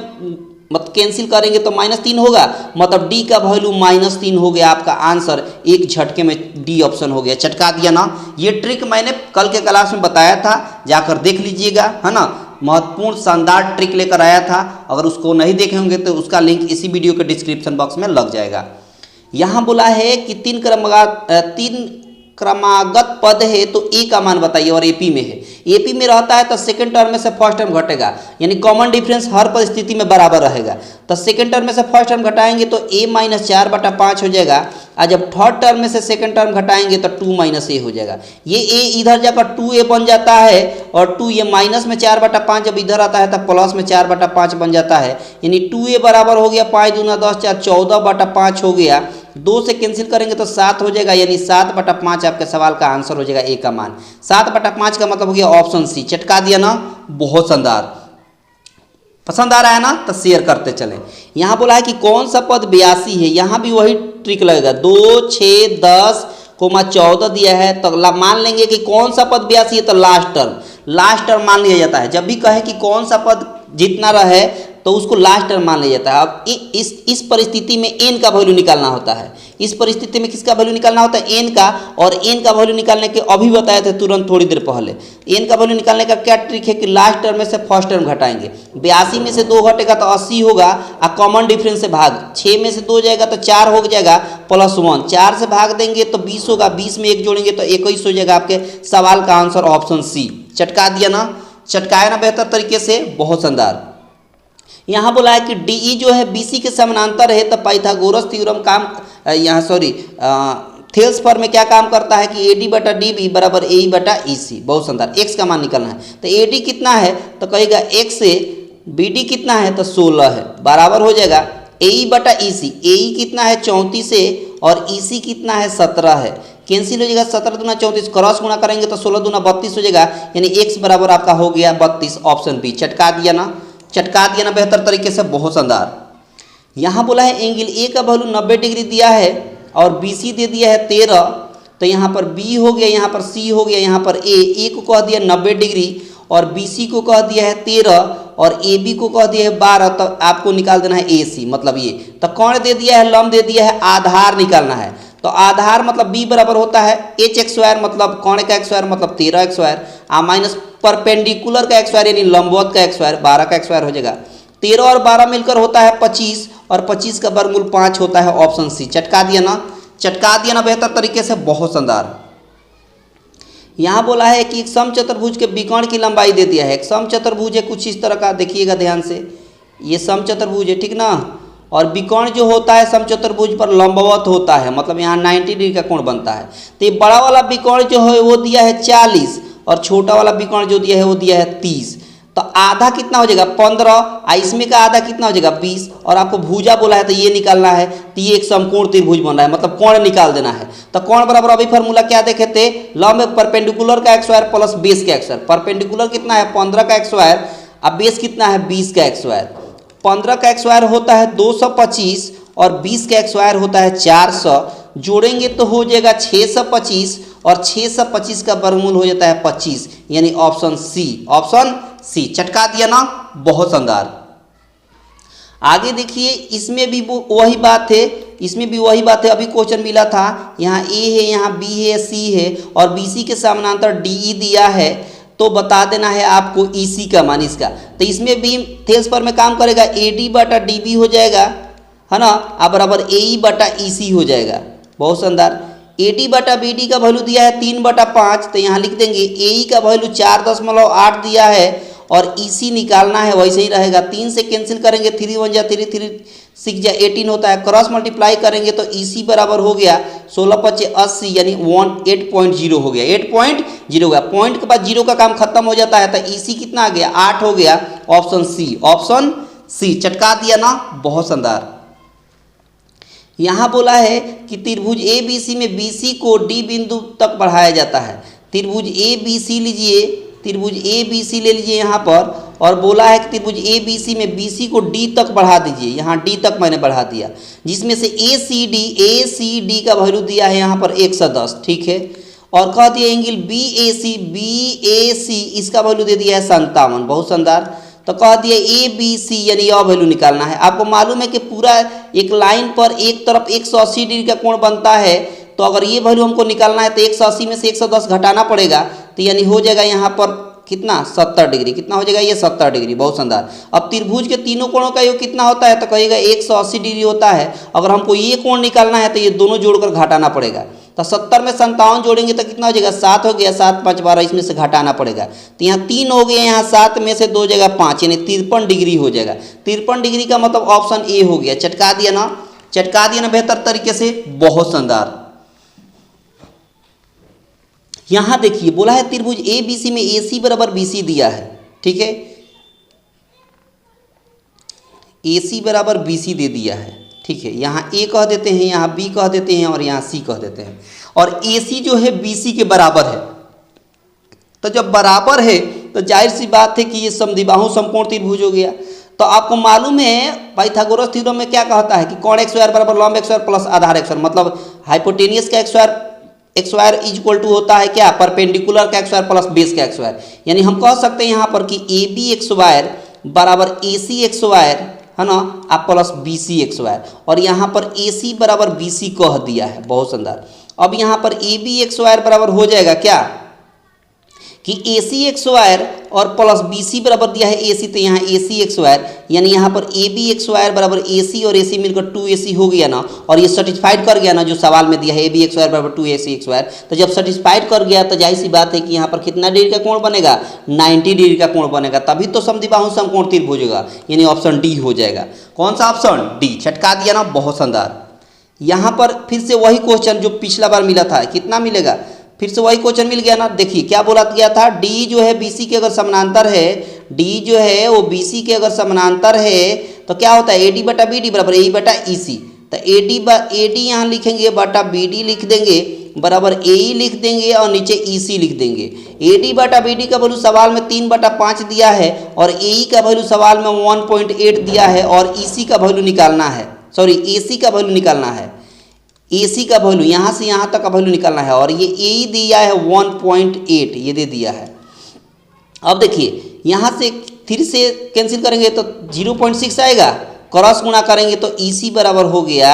Speaker 1: मतलब कैंसिल करेंगे तो -3 होगा, मतलब डी का वैल्यू -3 हो गया। आपका आंसर एक झटके में डी ऑप्शन हो गया। चटका दिया ना, ये ट्रिक मैंने कल के क्लास में बताया था, जाकर देख लीजिएगा, है ना। महत्वपूर्ण शानदार ट्रिक लेकर आया था, अगर उसको नहीं देखे होंगे तो उसका लिंक इसी वीडियो के डिस्क्रिप्शन बॉक्स में लग जाएगा। यहाँ बोला है कि 3 क्रमागत पद है तो ए का मान बताइए, और एपी में है। एपी में रहता है तो सेकंड टर्म में से फर्स्ट टर्म घटेगा, यानी कॉमन डिफरेंस हर परिस्थिति में बराबर रहेगा। तो सेकंड टर्म में से फर्स्ट टर्म घटाएंगे तो a - 4/5 हो जाएगा, और जब थर्ड टर्म में से सेकंड टर्म घटाएंगे तो 2 - a हो जाएगा। ये a इधर जाकर 2a बन जाता है, और 2a माइनस में 4/5 जब इधर आता है तो प्लस में 4/5 बन जाता है, यानी 2a बराबर हो गया 5 दूना 10 4 14/5 हो गया। 2 से कैंसिल करेंगे तो 7 हो जाएगा, यानी 7/5 आपके सवाल का आंसर हो जाएगा, ए का मान 7/5 का मतलब हो गया ऑप्शन सी। चटका दिया ना, बहुत शानदार। पसंद आ रहा है ना, तो शेयर करते चलें। यहाँ बोला है कि कौन सा पद 82 है, यहाँ भी वही ट्रिक लगेगा। 2 6 10 14 दिया है तो मान लेंगे कि कौन सा पद 82 है, तो लास्ट टर्म मान लिया जाता है। जब भी कहे कि कौन सा पद जितना रहे तो उसको लास्ट टर्म मान लिया जाता है। अब इस परिस्थिति में n का वैल्यू निकालना होता है। इस परिस्थिति में किसका वैल्यू निकालना होता है, n का, और n का वैल्यू निकालने के अभी बताए थे तुरंत थोड़ी देर पहले। n का वैल्यू निकालने का क्या ट्रिक है कि लास्ट टर्म में से फर्स्ट टर्म घटाएंगे। 82 में से 2 घटेगा तो 80 होगा, और कॉमन डिफरेंस से भाग, 6 में से 2 जाएगा तो 4 हो जाएगा प्लस 1, 4 से भाग देंगे तो 20 होगा, 20 में 1 जोड़ेंगे तो 21 हो जाएगा। आपके सवाल का आंसर ऑप्शन सी। चटका दिया ना, चटकाया ना बेहतर तरीके से, बहुत शानदार। यहाँ बोला है कि डीई जो है बीसी के समानांतर है, तो पाइथागोरस थ्योरम थेल्स फॉर्म में क्या काम करता है कि AD/DB बराबर AE/EC। बहुत शानदार। एक्स का मान निकलना है, तो AD कितना है तो कहेगा x से BD कितना है तो 16 है, बराबर हो जाएगा AE बटा EC, AE कितना है 34 है और EC कितना है 17 है। कैंसिल हो जाएगा, 17 दूना 34, क्रॉस गुणा करेंगे तो 16 दूना 32 हो जाएगा, यानी x बराबर आपका हो गया 32। ऑप्शन बी चटका दिया ना, चटका दिया ना बेहतर तरीके से, बहुत शानदार। यहाँ बोला है एंगल ए का वैल्यू 90 डिग्री दिया है और BC दे दिया है 13, तो यहाँ पर B हो गया, यहाँ पर C हो गया, यहाँ पर A को कह दिया 90 डिग्री और BC को कह दिया है 13 और AB को कह दिया है 12, तो आपको निकाल देना है AC, मतलब ये। तो कोण दे दिया है, लंब दे दिया है, आधार निकालना है। तो आधार मतलब B बराबर होता है h स्क्वायर, मतलब कोण का स्क्वायर मतलब 13 स्क्वायर, माइनस परपेंडिकुलर का स्क्वायर यानी लंबवत का स्क्वायर 12 का स्क्वायर हो जाएगा। 13 और 12 मिलकर होता है 25 और 25 का वर्गमूल 5 होता है। ऑप्शन सी चटका दिया ना, चटका दिया ना बेहतर तरीके से, बहुत शानदार। यहाँ बोला है कि एक समचतुर्भुज के विकर्ण की लंबाई दे दिया है। एक समचतुर्भुज है कुछ इस तरह का, देखिएगा ध्यान से, ये समचतुर्भुज है ठीक ना, और विकर्ण जो होता है समचतुर्भुज पर लंबवत होता है, मतलब यहाँ 90 डिग्री का कोण बनता है। तो ये बड़ा वाला विकर्ण जो है वो दिया है 40 और छोटा वाला विकर्ण जो दिया है वो दिया है 30। तो आधा कितना हो जाएगा 15, इसमें का आधा कितना हो जाएगा 20, और आपको भुजा बोला है तो ये निकालना है। तो ये एक समकोण त्रिभुज बन रहा है, मतलब कोण निकाल देना है। तो कोण बराबर अभी फॉर्मूला क्या देखे थे, लंब परपेंडिकुलर का स्क्वायर प्लस बेस का स्क्वायर। परपेंडिकुलर कितना है 15 का स्क्वायर, अब बेस कितना है 20 का स्क्वायर। 15 का स्क्वायर होता है 225 और 20 का स्क्वायर होता है 400, जोड़ेंगे तो हो जाएगा 625 और 625 का वर्गमूल हो जाता है 25, यानी ऑप्शन सी, ऑप्शन सी चटका दिया ना, बहुत शानदार। आगे देखिए, इसमें भी वही बात है, इसमें भी वही बात है, अभी क्वेश्चन मिला था, यहाँ A है, यहाँ B है, C है और BC के समानांतर DE दिया है, तो बता देना है आपको EC का मान इसका। तो इसमें भी थेल्स पर में काम करेगा, AD बटा DB हो जाएगा है ना, अब बराबर AE बटा EC हो जाएगा, बहुत शानदार। AD बटा BD का वैल्यू दिया है 3/5, तो यहाँ लिख देंगे AE का वैल्यू 4.8 दिया है और EC निकालना है, वैसे ही रहेगा। 3 से कैंसिल करेंगे, 3 1 जा 3, 3 6 जा 18 होता है, क्रॉस मल्टीप्लाई करेंगे तो EC बराबर हो गया 16 × 5 = 80, यानी 8.0 हो गया, 8.0 हो गया। पॉइंट के बाद जीरो का काम खत्म हो जाता है, तो EC कितना आ गया 8 हो गया। ऑप्शन सी, ऑप्शन सी चटका दिया ना, बहुत शानदार। यहाँ बोला है कि त्रिभुज ABC में BC को D बिंदु तक बढ़ाया जाता है। त्रिभुज ABC लीजिए, त्रिभुज ABC ले लीजिए यहाँ पर, और बोला है कि त्रिभुज ABC में BC को D तक बढ़ा दीजिए। यहाँ D तक मैंने बढ़ा दिया, जिसमें से ACD का वैल्यू दिया है यहाँ पर 110, ठीक है, और कह दिया एंगल BAC इसका वैल्यू दे दिया है 57, बहुत शानदार। तो कह दिया ABC यानी यह वैल्यू निकालना है। आपको मालूम है कि पूरा एक लाइन पर एक तरफ 180 डिग्री का कोण बनता है, तो अगर ये वैल्यू हमको निकालना है तो 180 में से 110 घटाना पड़ेगा, तो यानी हो जाएगा यहाँ पर कितना 70 डिग्री, कितना हो जाएगा ये 70 डिग्री, बहुत शानदार। अब त्रिभुज के तीनों कोणों का योग कितना होता है, तो कहिएगा 180 डिग्री होता है। अगर हमको ये कोण निकालना है तो ये दोनों जोड़कर घटाना पड़ेगा, तो 70 में 57 जोड़ेंगे तो कितना हो जाएगा 7 हो गया, 7 5 12, इसमें से घटाना पड़ेगा, तो यहाँ 3 हो गया, यहाँ 7 में से 2 जगह 5, यानी 53 डिग्री हो जाएगा। 53 डिग्री का मतलब ऑप्शन ए हो गया, चटका दिया ना, चटका दिया ना बेहतर तरीके से, बहुत शानदार। यहाँ देखिए बोला है त्रिभुज ABC में AC बराबर BC दिया है, ठीक है, AC बराबर BC दे दिया है, ठीक है, यहाँ A कह देते हैं, यहाँ B कह देते हैं और यहाँ C कह देते हैं, और AC जो है BC के बराबर है। तो जब बराबर है तो जाहिर सी बात है कि ये समद्विबाहु समकोण त्रिभुज हो गया। तो आपको मालूम है पाइथागोरस थ्योरम में क्या कहता है कि कोण x स्क्वायर बराबर लंब x स्क्वायर प्लस आधार x स्क्वायर, मतलब हाइपोटेनियस का x square is equal to होता है क्या, परपेंडिकुलर का x स्क्वायर प्लस बेस का x स्क्वायर। यानी हम कह सकते हैं यहाँ पर कि AB x स्क्वायर बराबर AC x स्क्वायर है ना, आप प्लस BC x स्क्वायर, और यहाँ पर AC बराबर BC कह दिया है, बहुत शानदार। अब यहाँ पर AB x स्क्वायर बराबर हो जाएगा क्या कि AC x स्क्वायर और प्लस BC बराबर दिया है AC, तो यहाँ AC x स्क्वायर, यानी यहाँ पर AB x स्क्वायर बराबर AC और AC मिलकर 2AC हो गया ना, और ये सर्टिफाइड कर गया ना जो सवाल में दिया है AB x स्क्वायर बराबर 2AC x स्क्वायर। तो जब सर्टिफाइड कर गया तो जाहिर सी बात है कि यहाँ पर कितना डिग्री का कोण बनेगा, 90 डिग्री का कोण बनेगा, तभी तो समद्विबाहु समकोण त्रिभुज होगा, यानी ऑप्शन डी हो जाएगा। कौन सा ऑप्शन, डी, छटका दिया ना, बहुत शानदार। यहाँ पर फिर से वही क्वेश्चन जो पिछला बार मिला था, कितना मिलेगा, फिर से वही क्वेश्चन मिल गया ना। देखिए क्या बोला गया था, डी जो है BC के अगर समानांतर है, डी जो है वो BC के अगर समानांतर है तो क्या होता है ए डी बटा बी डी बराबर ए बटा ई सी। तो ए डी यहाँ लिखेंगे बटा बी डी लिख देंगे बराबर ए ई लिख देंगे और नीचे ई सी लिख देंगे। ए डी बटा बी डी का वैल्यू सवाल में 3/5 दिया है और ए ई का वैल्यू सवाल में 1.8 दिया है और ई सी का वैल्यू निकालना है, सॉरी ए सी का वैल्यू निकालना है। ए सी का वैल्यू यहाँ से यहाँ तक का वैल्यू निकालना है और ये ए ई दिया है 1.8 ये दे दिया है। अब देखिए यहाँ से 3 से कैंसिल करेंगे तो 0.6 आएगा, क्रॉस गुणा करेंगे तो ई सी बराबर हो गया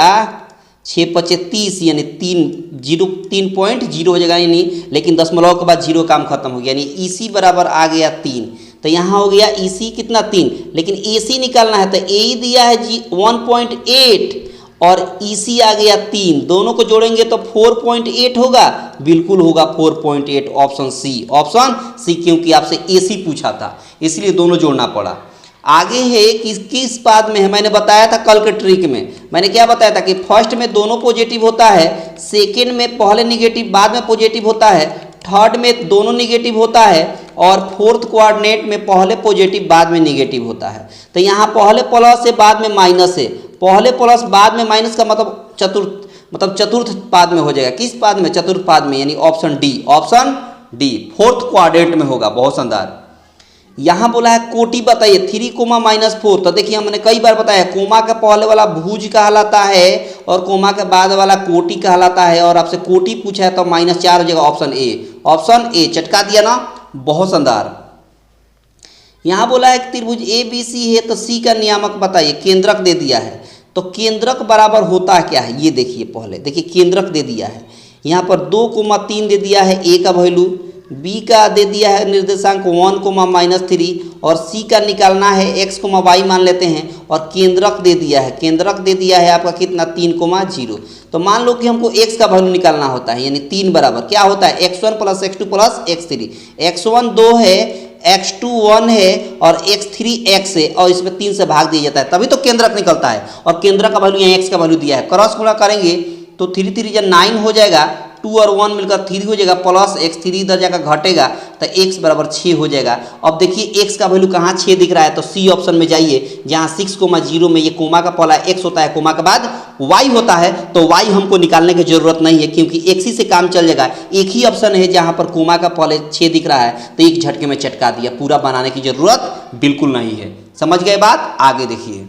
Speaker 1: 6×5 30 यानी 3.0 हो जाएगा, यानी लेकिन दशमलव के बाद 0 काम खत्म हो गया, यानी ई सी बराबर आ गया 3। तो यहाँ हो गया ई सी कितना 3, लेकिन ए सी निकालना है तो ए ई दिया है 1.8 और ई सी आ गया 3, दोनों को जोड़ेंगे तो 4.8 होगा, बिल्कुल होगा 4.8, ऑप्शन सी, क्योंकि आपसे ए सी पूछा था इसलिए दोनों जोड़ना पड़ा। आगे है किस पाद में है, मैंने बताया था कल के ट्रिक में, मैंने क्या बताया था कि फर्स्ट में दोनों पॉजिटिव होता है, सेकेंड में पहले निगेटिव बाद में पॉजिटिव होता है, थर्ड में दोनों निगेटिव होता है और फोर्थ कोऑर्डिनेट में पहले पॉजिटिव बाद में निगेटिव होता है। तो यहाँ पहले प्लस है बाद में माइनस है, पहले प्लस बाद में माइनस का मतलब चतुर्थ पाद में हो जाएगा। किस पाद में? चतुर्थ पाद में, यानी ऑप्शन डी फोर्थ क्वाड्रेंट में होगा। बहुत शानदार। यहाँ बोला है कोटि बताइए 3, -4। तो देखिए हमने कई बार बताया कोमा के पहले वाला भुज कहलाता है और कोमा के बाद वाला कोटि कहलाता है, और आपसे कोटि पूछा है तो -4 हो जाएगा, ऑप्शन ए चटका दिया ना, बहुत शानदार। यहाँ बोला है त्रिभुज ए बी सी है तो सी का नियामक बताइए, केंद्रक दे दिया है। तो केंद्रक बराबर होता क्या है ये देखिए, पहले देखिए केंद्रक दे दिया है, यहाँ पर 2,3 दे दिया है ए का वैल्यू, बी का दे दिया है निर्देशांक 1,-3 और सी का निकालना है x, y मान लेते हैं, और केंद्रक दे दिया है, आपका कितना 3,0। तो मान लो कि हमको x का वैल्यू निकालना होता है, यानी 3 बराबर क्या होता है x1 + x2 + x3। x1 2 है, x2 1 है और x3 x है और इसमें 3 से भाग दिया जाता है, तभी तो केंद्रक निकलता है। और केंद्रक का वैल्यू यहाँ x का वैल्यू दिया है, क्रॉस गुणा करेंगे तो 3 3 9 हो जाएगा, 2 और 1 मिलकर 3 हो जाएगा, प्लस x3 इधर जाकर घटेगा तो x बराबर 6 हो जाएगा। अब देखिए x का वैल्यू कहाँ 6 दिख रहा है, तो सी ऑप्शन में जाइए, जहाँ 6,0 में ये कोमा का पहला x होता है, कोमा के बाद y होता है, तो y हमको निकालने की जरूरत नहीं है क्योंकि x ही से काम चल जाएगा। एक ही ऑप्शन है जहाँ पर कोमा का पहले 6 दिख रहा है तो एक झटके में चटका दिया, पूरा बनाने की जरूरत बिल्कुल नहीं है। समझ गए बात? आगे देखिए,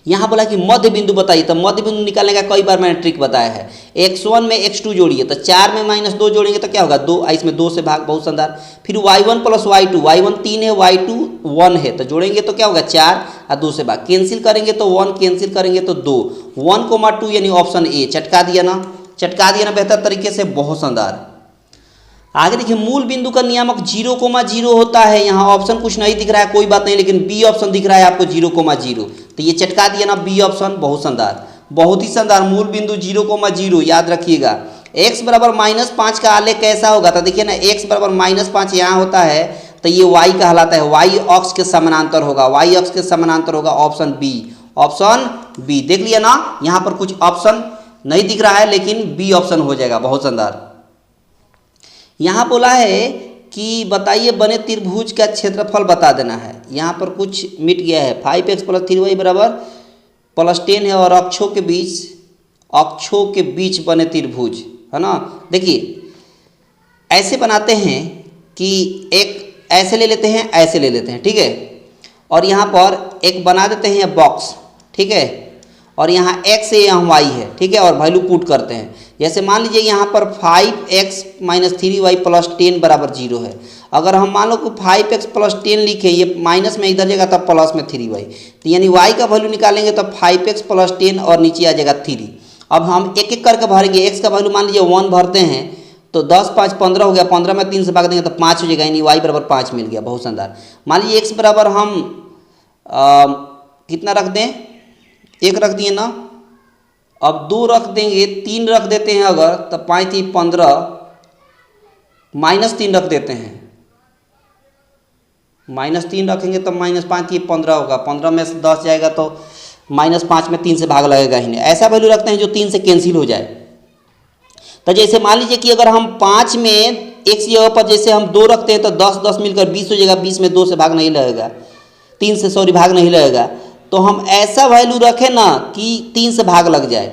Speaker 1: यहाँ बोला कि मध्य बिंदु बताइए, तो मध्य बिंदु निकालने का कई बार मैंने ट्रिक बताया है। x1 में x2 जोड़िए तो 4 में -2 जोड़ेंगे तो क्या होगा 2, इसमें 2 से भाग, बहुत शानदार। फिर y1 + y2, y1 3 है, y2 1 है, तो जोड़ेंगे तो क्या होगा 4 और 2 से भाग, कैंसिल करेंगे तो 1, कैंसिल करेंगे तो 2, 1,2 यानी ऑप्शन ए चटका दिया ना बेहतर तरीके से, बहुत शानदार। आगे देखिए मूल बिंदु का नियामक 0,0 होता है, यहाँ ऑप्शन कुछ नहीं दिख रहा है कोई बात नहीं, लेकिन बी ऑप्शन दिख रहा है आपको 0,0, तो ये चटका दिया ना बी ऑप्शन, बहुत शानदार, बहुत ही शानदार। मूल बिंदु 0,0 याद रखिएगा। x बराबर -5 का आलेख कैसा होगा, तो देखिए ना x बराबर -5 यहाँ होता है तो ये y कहलाता है, y अक्ष के समानांतर होगा, ऑप्शन बी देख लिया ना। यहाँ पर कुछ ऑप्शन नहीं दिख रहा है लेकिन बी ऑप्शन हो जाएगा, बहुत शानदार। यहाँ बोला है कि बताइए बने त्रिभुज का क्षेत्रफल बता देना है, यहाँ पर कुछ मिट गया है, 5x + 3y बराबर +10 है और अक्षों के बीच बने त्रिभुज है ना। देखिए ऐसे बनाते हैं कि एक ऐसे ले लेते हैं, ऐसे ले लेते हैं, ठीक है, और यहाँ पर एक बना देते हैं बॉक्स, ठीक है, और यहाँ x है यहाँ y है, ठीक है, और वैल्यू पुट करते हैं। जैसे मान लीजिए यहाँ पर 5x - 3y + 10 बराबर 0 है, अगर हम मान लो कि 5x + 10 लिखें, ये माइनस में इधर जाएगा तब प्लस में 3y, तो यानी y का वैल्यू निकालेंगे तो 5x + 10 और नीचे आ जाएगा 3। अब हम एक एक करके भरेंगे, x का वैल्यू मान लीजिए 1 भरते हैं तो 10 5 15 हो गया, 15 में 3 से भाग देंगे तो 5 हो जाएगा, यानी y बराबर 5 मिल गया, बहुत शानदार। मान लीजिए x बराबर हम कितना रख दें, 1 रख दिए ना, अब 2 रख देंगे, 3 रख देते हैं अगर, तो 5 3 15, -3 रख देते हैं, -3 रखेंगे तो -5 3 15 होगा, 15 में से 10 जाएगा तो -5 में 3 से भाग लगेगा ही नहीं। ऐसा वैल्यू रखते हैं जो 3 से कैंसिल हो जाए। तो जैसे मान लीजिए कि अगर हम 5 में x जगह पर जैसे हम 2 रखते हैं तो 10 10 मिलकर 20 हो जाएगा, 20 में 2 से भाग नहीं लगेगा, 3 से भाग नहीं लगेगा, तो हम ऐसा वैल्यू रखें ना कि 3 से भाग लग जाए।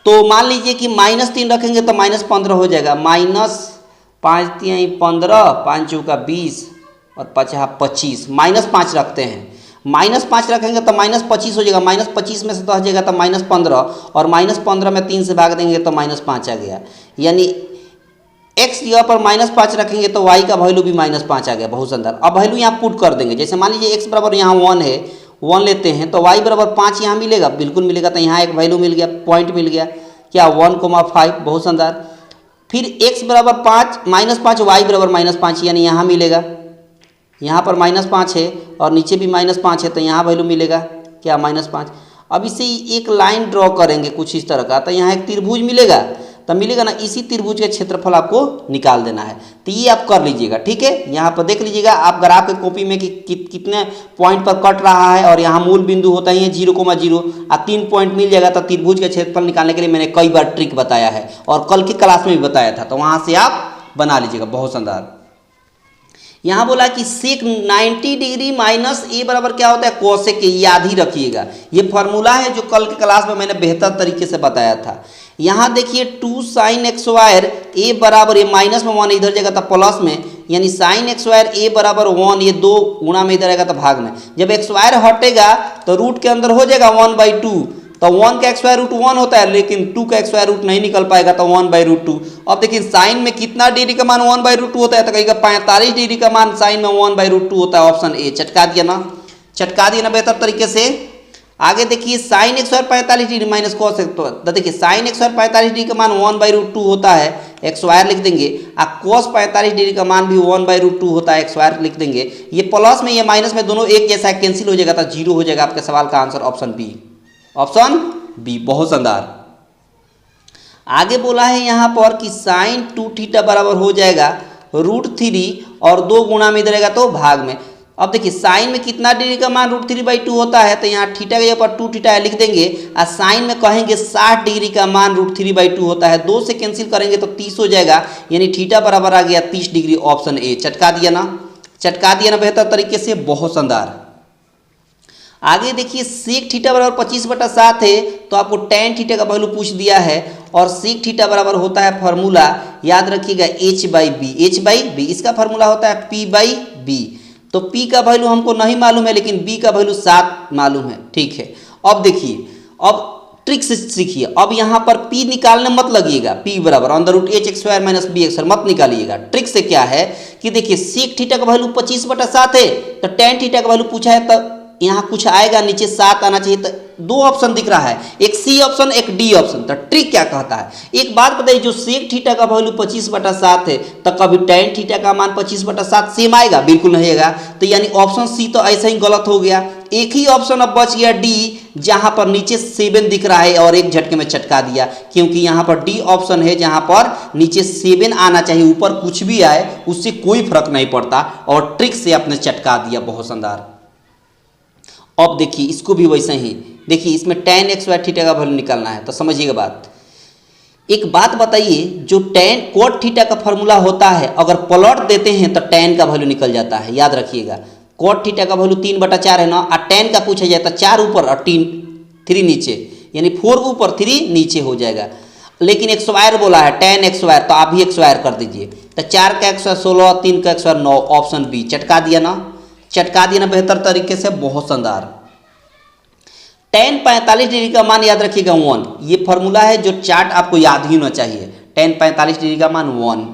Speaker 1: तो मान लीजिए कि -3 रखेंगे तो -15 हो जाएगा। -5×3=15, 5×4=20 और 5×5=25, -5 रखते हैं। -5 रखेंगे तो -25 हो जाएगा। -25 में से 10 जाएगा तो -15, और -15 में 3 से भाग देंगे तो -5 आ गया। यानी x जगह पर -5 रखेंगे तो y का वैल्यू भी -5 आ गया। बहुत शानदार। अब वैल्यू यहाँ पुट कर देंगे। जैसे मान लीजिए x बराबर यहाँ 1 है, 1 लेते हैं तो y बराबर 5 यहाँ मिलेगा, बिल्कुल मिलेगा। तो यहाँ एक वैल्यू मिल गया, पॉइंट मिल गया क्या, 1,5। बहुत शानदार। फिर x बराबर 5 -5, y बराबर -5, यानी यहाँ मिलेगा। यहाँ पर -5 है और नीचे भी -5 है, तो यहाँ वैल्यू मिलेगा क्या, -5। अब इसे एक लाइन ड्रॉ करेंगे कुछ इस तरह का, तो यहाँ एक त्रिभुज मिलेगा। तो मिलेगा ना, इसी त्रिभुज का क्षेत्रफल आपको निकाल देना है। तो ये आप कर लीजिएगा, ठीक है। यहाँ पर देख लीजिएगा आप ग्राफ के कॉपी में कि कितने पॉइंट पर कट रहा है, और यहाँ मूल बिंदु होता ही है 0,0 और 3 पॉइंट मिल जाएगा। तो त्रिभुज का क्षेत्रफल निकालने के लिए मैंने कई बार ट्रिक बताया है, और कल की क्लास में भी बताया था, तो वहाँ से आप बना लीजिएगा। बहुत शानदार। यहाँ बोला कि सेक 90 डिग्री माइनस ए बराबर क्या होता है, कोसेक। याद ही रखिएगा, ये फॉर्मूला है जो कल की क्लास में मैंने बेहतर तरीके से बताया था। यहाँ देखिए 2 sin x² ए बराबर, ये माइनस में 1 इधर जाएगा तो प्लस में, यानी sin x² ए बराबर 1, ये 2 गुणा में इधर आएगा तो भाग में। जब x² हटेगा तो रूट के अंदर हो जाएगा 1/2। तो 1 का x² रूट 1 होता है, लेकिन 2 का x² रूट नहीं निकल पाएगा, तो 1/2। अब देखिए साइन में कितना डिग्री का मान 1/2 होता है, तो कहेगा 45 डिग्री का मान साइन में 1/2 होता है। Option A. चटका दिया ना, चटका दिया ना बेहतर तरीके से। आगे देखिए sign x² 45 degree minus cos, तो देखिए साइन x² 45 डिग्री का मान 1/2 होता है, x² लिख देंगे। और कॉस 45 डिग्री का मान भी 1/2 होता है, x² लिख देंगे। ये प्लस में ये माइनस में दोनों एक जैसा कैंसिल हो जाएगा, तो 0 हो जाएगा। आपके सवाल का answer option B, option B. बहुत शानदार। आगे बोला है यहाँ पर कि साइन 2θ बराबर हो जाएगा √3 और 2 गुणा में इधर आएगा तो भाग में। अब देखिए साइन में कितना डिग्री का मान √3/2 होता है, तो यहाँ थीटा के ऊपर 2θ लिख देंगे। और साइन में कहेंगे 60 डिग्री का मान √3/2 होता है, 2 से कैंसिल करेंगे तो 30 हो जाएगा, यानी थीटा बराबर आ गया 30 डिग्री। Option A. चटका दिया ना, चटका दिया ना बेहतर तरीके से। बहुत शानदार। आगे देखिए सेक थीटा बराबर 25/7 है, तो आपको tan थीटा का वैल्यू पूछ दिया है, और सेक थीटा बराबर होता है फॉर्मूला, याद रखिएगा h/b। h/b इसका फॉर्मूला होता है p/b। तो p का वैल्यू हमको नहीं मालूम है, लेकिन b का वैल्यू 7 मालूम है, ठीक है। अब देखिए, अब ट्रिक से सीखिए। अब यहाँ पर p निकालने मत लगिएगा, p बराबर √hx² - bx मत निकालिएगा। ट्रिक से क्या है कि देखिए सेक थीटा का वैल्यू 25/7 है, तो tan थीटा का वैल्यू पूछा है, तो यहाँ कुछ आएगा, नीचे 7 आना चाहिए। तो 2 ऑप्शन दिख रहा है, एक सी ऑप्शन एक डी ऑप्शन। तो ट्रिक क्या कहता है, एक बात बताइए, जो सेक थीटा का वैल्यू 25/7 है, तो कभी tan थीटा का मान 25/7 सेम आएगा, बिल्कुल नहीं आएगा। तो यानी ऑप्शन सी तो ऐसा ही गलत हो गया। एक ही ऑप्शन अब बच गया डी, जहां पर नीचे 7 दिख रहा है, और एक झटके में चटका दिया, क्योंकि यहाँ पर डी ऑप्शन है जहां पर नीचे 7 आना चाहिए, ऊपर कुछ भी आए उससे कोई फर्क नहीं पड़ता, और ट्रिक से आपने चटका दिया। बहुत शानदार। अब देखिए इसको भी वैसे ही देखिए, इसमें tan x² थीटा का वैल्यू निकालना है, तो समझिएगा बात। एक बात बताइए, जो tan cot थीटा का फॉर्मूला होता है, अगर प्लॉट देते हैं तो tan का वैल्यू निकल जाता है, याद रखिएगा। cot थीटा का वैल्यू 3/4 है ना, और tan का पूछा जाए तो 4 ऊपर और 3 नीचे, यानी 4 ऊपर 3 नीचे हो जाएगा। लेकिन x² बोला है, tan x², तो आप भी x² कर दीजिए। तो 4 का x² 16, 3 का x² 9। Option B. चटका दिया ना, चटका दिया ना बेहतर तरीके से। बहुत शानदार। tan 45 डिग्री का मान याद रखिएगा 1। ये फॉर्मूला है जो चार्ट आपको याद ही होना चाहिए। tan 45 डिग्री का मान 1।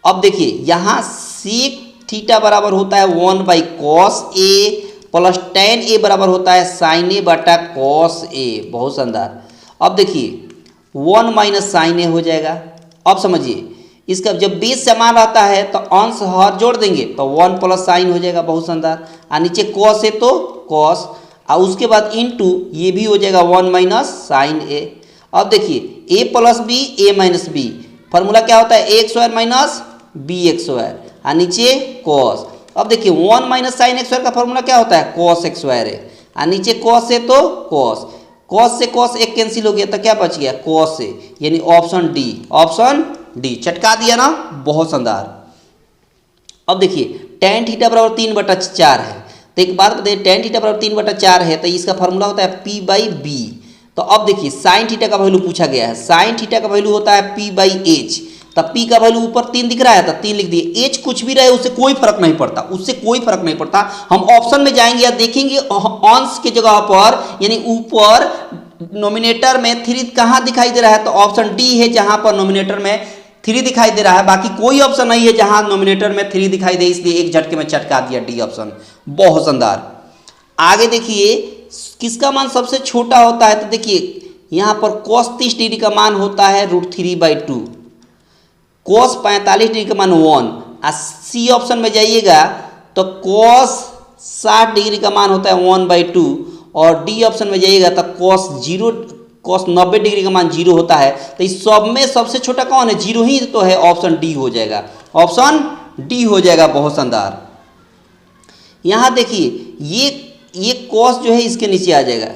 Speaker 1: अब देखिए यहाँ सेक थीटा बराबर होता है 1/cos a plus tan a बराबर होता है sin a/cos a। बहुत शानदार। अब देखिए 1 - sin a हो जाएगा। अब समझिए, इसका जब बेस समान रहता है तो अंश हर जोड़ देंगे, तो 1 + sin हो जाएगा। बहुत शानदार। और नीचे cos है तो cos, और उसके बाद इंटू ये भी हो जाएगा 1 - sin a। अब देखिए a + b a - b, formula क्या होता है, a² - bx², और नीचे cos। अब देखिए 1 - sin x² का फॉर्मूला क्या होता है, cos x² है, और नीचे cos है तो cos, cos से cos एक कैंसिल हो गया, तो क्या बच गया, cos है, यानी ऑप्शन डी। Option D. चटका दिया ना, बहुत शानदार। अब देखिए tan थीटा बराबर 3/4 है, तो एक बात बताइए, टेन थीटा बराबर 3/4 है तो इसका फॉर्मूला होता है P/B। तो अब देखिए साइन थीटा का वैल्यू पूछा गया है, साइन थीटा का वैल्यू होता है P/H। तब P का वैल्यू ऊपर 3 दिख रहा है तो 3 लिख दिए, H कुछ भी रहे उससे कोई फर्क नहीं पड़ता, उससे कोई फर्क नहीं पड़ता। हम ऑप्शन में जाएंगे या देखेंगे अंश की जगह पर यानी ऊपर नोमिनेटर में 3 कहाँ दिखाई दे रहा है, तो ऑप्शन डी है जहां पर नोमिनेटर में 3 दिखाई दे रहा है। बाकी कोई ऑप्शन नहीं है जहां नोमिनेटर में 3 दिखाई दे, इसलिए एक झटके में चटका दिया डी ऑप्शन। बहुत शानदार। आगे देखिए किसका मान सबसे छोटा होता है, तो देखिए यहां पर cos 30 डिग्री का मान होता है √3/2, cos 45 डिग्री का मान 1। सी ऑप्शन में जाइएगा तो cos 60 डिग्री का मान होता है 1/2, और डी ऑप्शन में जाइएगा तो cos 90 डिग्री का मान 0 होता है। तो इस सब में सबसे छोटा कौन है, 0 ही तो है, ऑप्शन डी हो जाएगा, ऑप्शन डी हो जाएगा। बहुत शानदार। यहाँ देखिए ये cos जो है इसके नीचे आ जाएगा,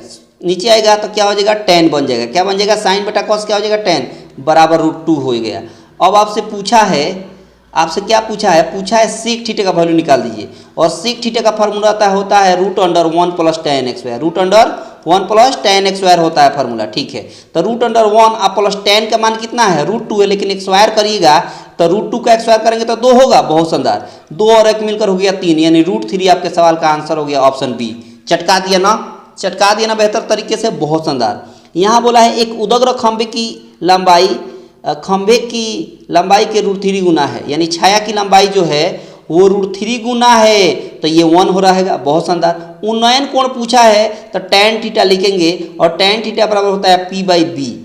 Speaker 1: नीचे आएगा तो क्या हो जाएगा, tan बन जाएगा। क्या बन जाएगा, साइन बटा cos क्या हो जाएगा, tan बराबर √2 हो गया। अब आपसे पूछा है, आपसे क्या पूछा है, पूछा है सेक थीटा का वैल्यू निकाल दीजिए, और सेक थीटा का फार्मूला होता है √1 + tan x square, √1 + tan x square होता है फार्मूला। ठीक है, तो √1 प्लस tan का मान कितना है, √2 है, लेकिन एक स्क्वायर करिएगा तो √2 का स्क्वायर करेंगे तो 2 होगा। बहुत शानदार, 2 और 1 मिलकर हो गया 3, यानी √3 आपके सवाल का आंसर हो गया ऑप्शन बी। चटका दिया ना, चटका दिया ना बेहतर तरीके से। बहुत शानदार। यहाँ बोला है एक उदग्र खंभे की लंबाई के √3 गुना है, यानी छाया की लंबाई जो है वो √3 गुना है, तो ये 1 हो रहेगा। बहुत शानदार। उन्नयन कोण पूछा है तो tan थीटा लिखेंगे, और tan थीटा बराबर होता है P/B।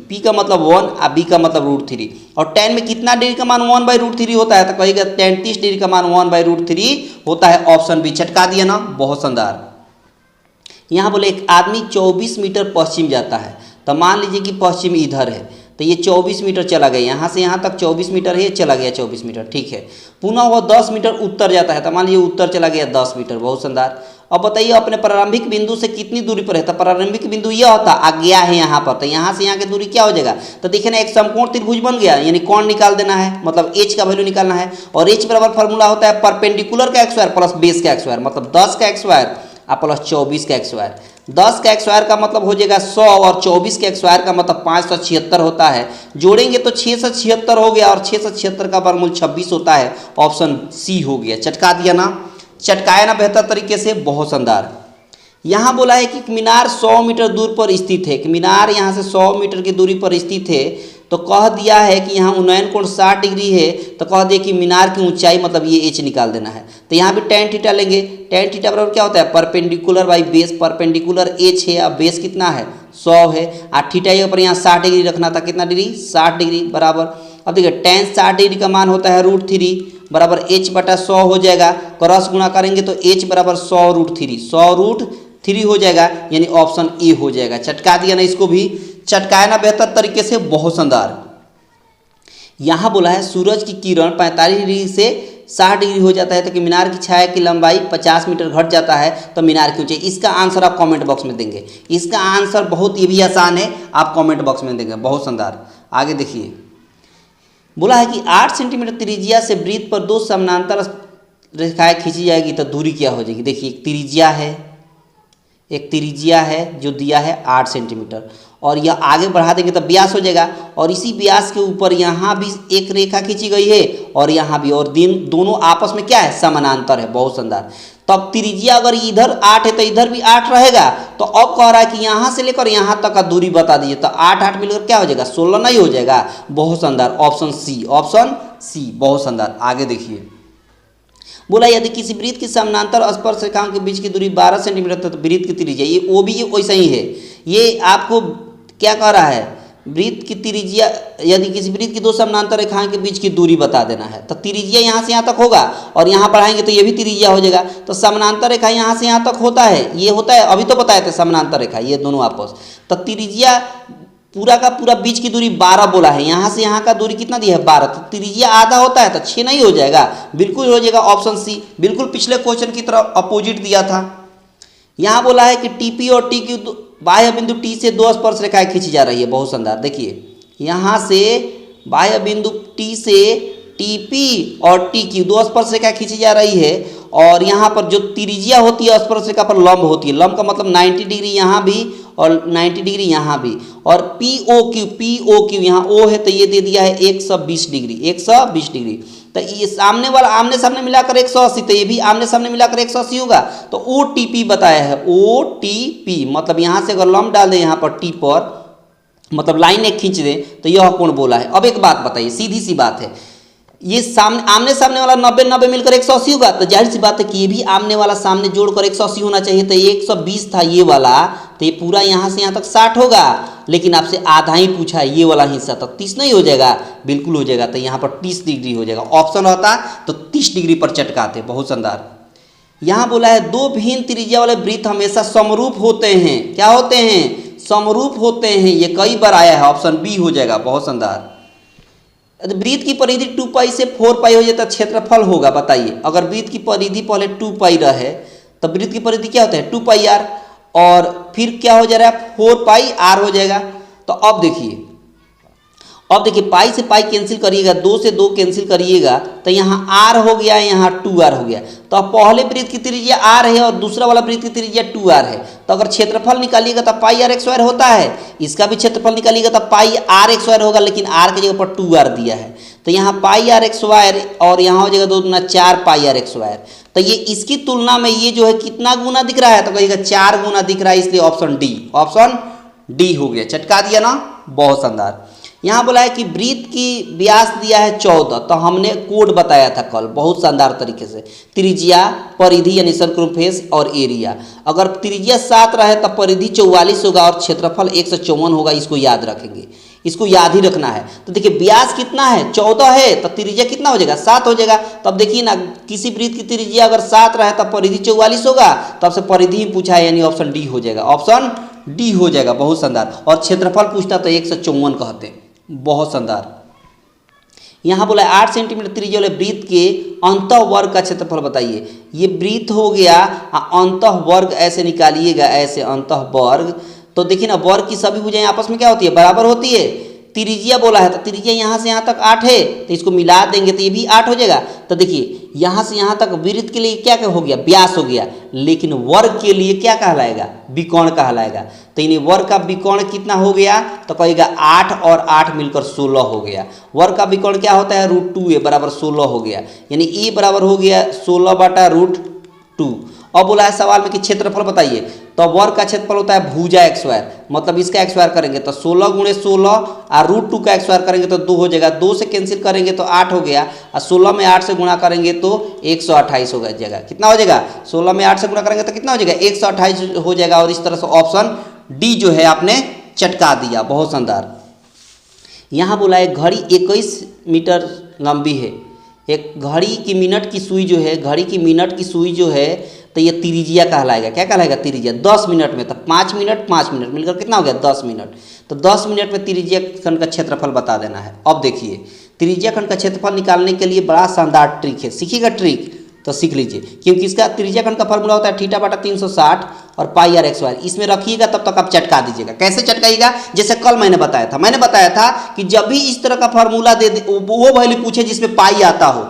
Speaker 1: P का मतलब 1 और B का मतलब √3, और tan में कितना डिग्री का मान 1/√3 होता है, तो कहिएगा 33 डिग्री का मान 1/√3 होता है, ऑप्शन बी। चटका दिया ना, बहुत शानदार। यहाँ बोले एक आदमी 24 मीटर पश्चिम जाता है, तो मान लीजिए कि पश्चिम इधर है, तो ये 24 मीटर चला गया, यहाँ से यहाँ तक 24 मीटर है, चला गया 24 मीटर। ठीक है, पुनः वो 10 मीटर उत्तर जाता है, तो मान लीजिए उत्तर चला गया 10 मीटर। बहुत शानदार। अब बताइए अपने प्रारंभिक बिंदु से कितनी दूरी पर है, तो प्रारंभिक बिंदु यह होता आ गया है यहाँ पर, तो यहाँ से यहाँ की दूरी क्या हो जाएगा, तो देखिए ना एक समकोण त्रिभुज बन गया, यानी कोण निकाल देना है, मतलब एच का वैल्यू निकालना है, और एच बराबर फॉर्मूला होता है परपेंडिकुलर का स्क्वायर प्लस बेस का स्क्वायर, मतलब 10 का स्क्वायर प्लस 24 का स्क्वायर। 10 का स्क्वायर का मतलब हो जाएगा 100, और 24 का स्क्वायर का मतलब 576 होता है। जोड़ेंगे तो 676 हो गया, और 676 का वर्गमूल 26 होता है, ऑप्शन सी हो गया। चटका दिया ना, चटकाया ना बेहतर तरीके से। बहुत शानदार। यहाँ बोला है कि मीनार 100 मीटर दूर पर स्थित है, कि मीनार यहाँ से 100 मीटर की दूरी पर स्थित है, तो कह दिया है कि यहाँ उन्नयन कोण 60 डिग्री है, तो कह दिया कि मीनार की ऊंचाई मतलब ये एच निकाल देना है। तो यहाँ भी tan थीटा लेंगे, tan थीटा बराबर क्या होता है, perpendicular by base, perpendicular H है, अब बेस कितना है 100 है, और थीटा पर यहाँ 60 डिग्री रखना था, कितना डिग्री 60 डिग्री बराबर। अब देखिए tan 60 डिग्री का मान होता है √3 बराबर h/100 हो जाएगा, क्रॉस गुणा करेंगे तो h बराबर 100√3 हो जाएगा, यानी ऑप्शन ए हो जाएगा। चटका दिया ना, इसको भी चटकाया ना बेहतर तरीके से। बहुत शानदार। यहाँ बोला है सूरज की किरण 45 डिग्री से 60 डिग्री हो जाता है, तो कि मीनार की छाया की लंबाई 50 मीटर घट जाता है, तो मीनार की ऊंचाई। इसका आंसर आप कमेंट बॉक्स में देंगे, इसका आंसर बहुत ये भी आसान है, आप कमेंट बॉक्स में देंगे। बहुत शानदार। आगे देखिए, बोला है कि 8 सेंटीमीटर त्रिज्या से वृत्त पर 2 समानांतर रेखाएं खींची जाएगी, तो दूरी क्या हो जाएगी। देखिए एक त्रिज्या है जो दिया है 8 सेंटीमीटर, और यह आगे बढ़ा देंगे तो व्यास हो जाएगा, और इसी व्यास के ऊपर यहाँ भी एक रेखा खींची गई है, और यहाँ भी, और दोनों आपस में क्या है, समानांतर है। बहुत शानदार। तब त्रिज्या अगर इधर 8 है तो इधर भी 8 रहेगा, तो अब कह रहा है कि यहाँ से लेकर यहाँ तक का दूरी बता दीजिए, तो 8 मिलकर क्या हो जाएगा, 16 नहीं हो जाएगा। बहुत शानदार, ऑप्शन सी, ऑप्शन सी। बहुत शानदार। आगे देखिए, बोला यदि किसी वृत्त की समानांतर स्पर्श रेखाओं के बीच की दूरी 12 सेंटीमीटर, तो वृत्त की त्रिज्या, ये वो भी वैसा ही है। ये आपको क्या कह रहा है, वृत्त की त्रिज्या, यदि किसी वृत्त की 2 समानांतर रेखाओं के बीच की दूरी बता देना है, तो त्रिज्या यहाँ से यहाँ तक होगा, और यहाँ बढ़ाएंगे तो ये भी त्रिज्या हो जाएगा। तो समानांतर रेखा यहाँ से यहाँ तक होता है, ये होता है, अभी तो बताए थे समानांतर रेखा, ये दोनों आपस। तो त्रिज्या पूरा का पूरा बीच की दूरी 12 बोला है, यहाँ से यहाँ का दूरी कितना दिया है 12, तो त्रिज्या आधा होता है, तो 6 नहीं हो जाएगा, बिल्कुल हो जाएगा ऑप्शन सी। बिल्कुल पिछले क्वेश्चन की तरह अपोजिट दिया था। यहाँ बोला है कि टीपी और टी की बाह्य बिंदु टी से 2 स्पर्श रेखाएं खींची जा रही है। बहुत शानदार। देखिए यहाँ से बाह्य बिंदु टी से टीपी और टीक्यू दो स्पर्शरेखा खींची जा रही है और यहाँ पर जो त्रिज्या होती है स्पर्शरेखा पर लंब होती है। लंब का मतलब 90 डिग्री यहाँ भी और 90 डिग्री यहाँ भी। और पी ओ क्यू यहाँ ओ है तो ये दे दिया है 120 डिग्री 120 डिग्री। तो ये सामने वाला आमने सामने मिलाकर 180, तो ये भी आमने सामने मिलाकर 180 होगा। तो ओ टी पी बताया है, ओ टी पी मतलब यहाँ से अगर लंब डाल दें यहाँ पर टी पर मतलब लाइन एक खींच दें तो यह कोण बोला है। अब एक बात बताइए, सीधी सी बात है, ये सामने आमने सामने वाला 90 मिलकर 180 होगा तो जाहिर सी बात है कि ये भी आमने वाला सामने जोड़कर 180 होना चाहिए। तो ये 120 था ये वाला, तो ये पूरा यहाँ से यहाँ तक 60 होगा, लेकिन आपसे आधा ही पूछा है ये वाला हिस्सा, तो 30 नहीं हो जाएगा? बिल्कुल हो जाएगा। तो यहाँ पर 30 डिग्री हो जाएगा। ऑप्शन होता तो 30 डिग्री पर चटकाते। बहुत शानदार। यहाँ बोला है दो भिन्न त्रिज्या वाले वृत्त हमेशा समरूप होते हैं। क्या होते हैं? समरूप होते हैं। ये कई बार आया है, ऑप्शन बी हो जाएगा। बहुत शानदार। वृत्त की परिधि 2 पाई से 4 पाई हो जाता है, क्षेत्रफल होगा। बताइए, अगर वृत्त की परिधि पहले 2 पाई रहे तो वृत्त की परिधि क्या होता है? 2 पाई आर, और फिर क्या हो जा रहा है? 4 पाई आर हो जाएगा। तो अब देखिए पाई से पाई कैंसिल करिएगा, 2 से 2 कैंसिल करिएगा तो यहाँ आर हो गया, यहाँ 2r हो गया। तो अब पहले वृत्त की त्रिज्या आर है और दूसरा वाला वृत्त की त्रिज्या 2r है। तो अगर क्षेत्रफल निकालिएगा तो पाई आर एक्स वायर होता है, इसका भी क्षेत्रफल निकालिएगा तो पाई आर एक्स वायर होगा, लेकिन आर की जगह पर 2r दिया है। तो यहाँ पाई आर एक्स वायर और यहाँ हो जाएगा 2 दूना 4 पाई आर एक्स वायर। तो ये इसकी तुलना में ये जो है कितना गुना दिख रहा है? तो कहिएगा 4 गुना दिख रहा है, इसलिए ऑप्शन डी हो गया। चटका दिया ना? बहुत शानदार। यहाँ बोला है कि वृत्त की व्यास दिया है 14, तो हमने कोड बताया था कल बहुत शानदार तरीके से। त्रिज्या, परिधि यानी सर्कमफेरेंस और एरिया। अगर त्रिज्या 7 रहे तो परिधि 44 होगा और क्षेत्रफल 154 होगा। इसको याद रखेंगे, इसको याद ही रखना है। तो देखिए व्यास कितना है? 14 है, तो त्रिज्या कितना हो जाएगा? 7 हो जाएगा। तो अब देखिए ना, किसी वृत्त की त्रिज्या अगर 7 रहे तो परिधि 44 होगा, तब से परिधि ही पूछा है, यानी ऑप्शन डी हो जाएगा। ऑप्शन डी हो जाएगा। बहुत शानदार। और क्षेत्रफल पूछता तो 154 कहते। बहुत शानदार। यहाँ बोला 8 सेंटीमीटर त्रिज्या वाले वृत्त के अंतः वर्ग का क्षेत्रफल बताइए। ये वृत्त हो गया, अंतः वर्ग ऐसे निकालिएगा, ऐसे अंतः वर्ग। तो देखिए ना, वर्ग की सभी भुजाएं आपस में क्या होती है? बराबर होती है। त्रिज्या बोला है तो त्रिज्या यहाँ से यहाँ तक 8 है, तो इसको मिला देंगे तो ये भी 8 हो जाएगा। तो देखिए यहाँ से यहाँ तक वृत्त के लिए क्या क्या हो गया? व्यास हो गया, लेकिन वर्ग के लिए क्या कहलाएगा? विकोण कहलाएगा। तो इन्हें वर्ग का विकोण कितना हो गया? तो कहेगा 8 और 8 मिलकर 16 हो गया। वर्ग का विकोण क्या होता है? √2a बराबर 16 हो गया, यानी a बराबर हो गया 16/√2। अब बोला है सवाल में कि क्षेत्रफल बताइए। तो वर्ग का क्षेत्रफल होता है भुजा एक्स वायर, मतलब इसका एक्स वायर करेंगे तो 16 × 16 और √2 का एक्स वायर करेंगे तो 2 हो जाएगा। 2 से कैंसिल करेंगे तो 8 हो गया, और 16 में 8 से गुणा करेंगे तो 128 हो जाएगा। कितना हो जाएगा? 16 में 8 से गुणा करेंगे तो कितना हो जाएगा? 128 हो जाएगा। और इस तरह से ऑप्शन डी जो है आपने चटका दिया। बहुत शानदार। यहाँ बोला है घड़ी 21 मीटर लंबी है। एक घड़ी की मिनट की सुई जो है, घड़ी की मिनट की सुई जो है, तो ये त्रिज्या कहलाएगा। क्या कहलाएगा? त्रिज्या। 10 मिनट में तो 5 मिनट मिलकर कितना हो गया? 10 मिनट। तो 10 मिनट में त्रिज्या खंड का क्षेत्रफल बता देना है। अब देखिए त्रिज्या खंड का क्षेत्रफल निकालने के लिए बड़ा शानदार ट्रिक है। सीखिएगा ट्रिक तो सीख लीजिए, क्योंकि इसका त्रिज्या खंड का फॉर्मूला होता है θ/360 और पाई आर एक्स वायर। इसमें रखिएगा तब तक आप चटका दीजिएगा। कैसे चटकाइएगा? जैसे कल मैंने बताया था कि जब भी इस तरह का फॉर्मूला दे वो वैल्यू पूछे जिसमें पाई आता हो,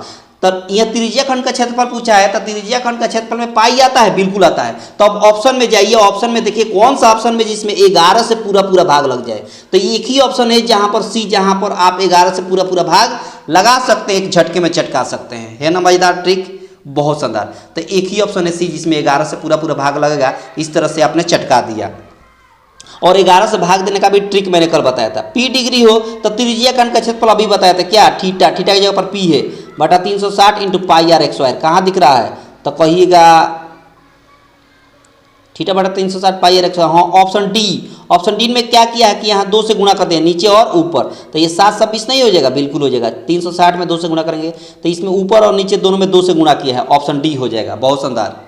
Speaker 1: तो यह त्रिज्या खंड का क्षेत्रफल पूछा है, तो त्रिज्या खंड का क्षेत्रफल में पाई आता है? बिल्कुल आता है। तो अब ऑप्शन में जाइए, ऑप्शन में देखिए कौन सा ऑप्शन में जिसमें 11 से पूरा भाग लग जाए। तो एक ही ऑप्शन है जहां पर सी, जहां पर आप 11 से पूरा भाग लगा सकते हैं, एक झटके में चटका सकते हैं। है ना मजेदार ट्रिक? बहुत शानदार। तो एक ही ऑप्शन है सी, जिसमें 11 से पूरा भाग लगेगा। इस तरह से आपने चटका दिया। और 11 से भाग देने का भी ट्रिक मैंने कल बताया था। पी डिग्री हो तो त्रिज्या खंड का क्षेत्रफल अभी बताया था क्या? थीटा की जगह पर पी है बटा 360 × पाई आर एक्स वायर। कहाँ दिख रहा है? तो कहिएगा θ/360 पाई आर एक्स वायर। हाँ, ऑप्शन डी में क्या किया है कि यहाँ 2 से गुणा कर दें, नीचे और ऊपर। तो ये 726 नहीं हो जाएगा? बिल्कुल हो जाएगा। 360 में 2 से गुणा करेंगे तो इसमें ऊपर और नीचे दोनों में 2 से गुणा किया है। ऑप्शन डी हो जाएगा। बहुत शानदार।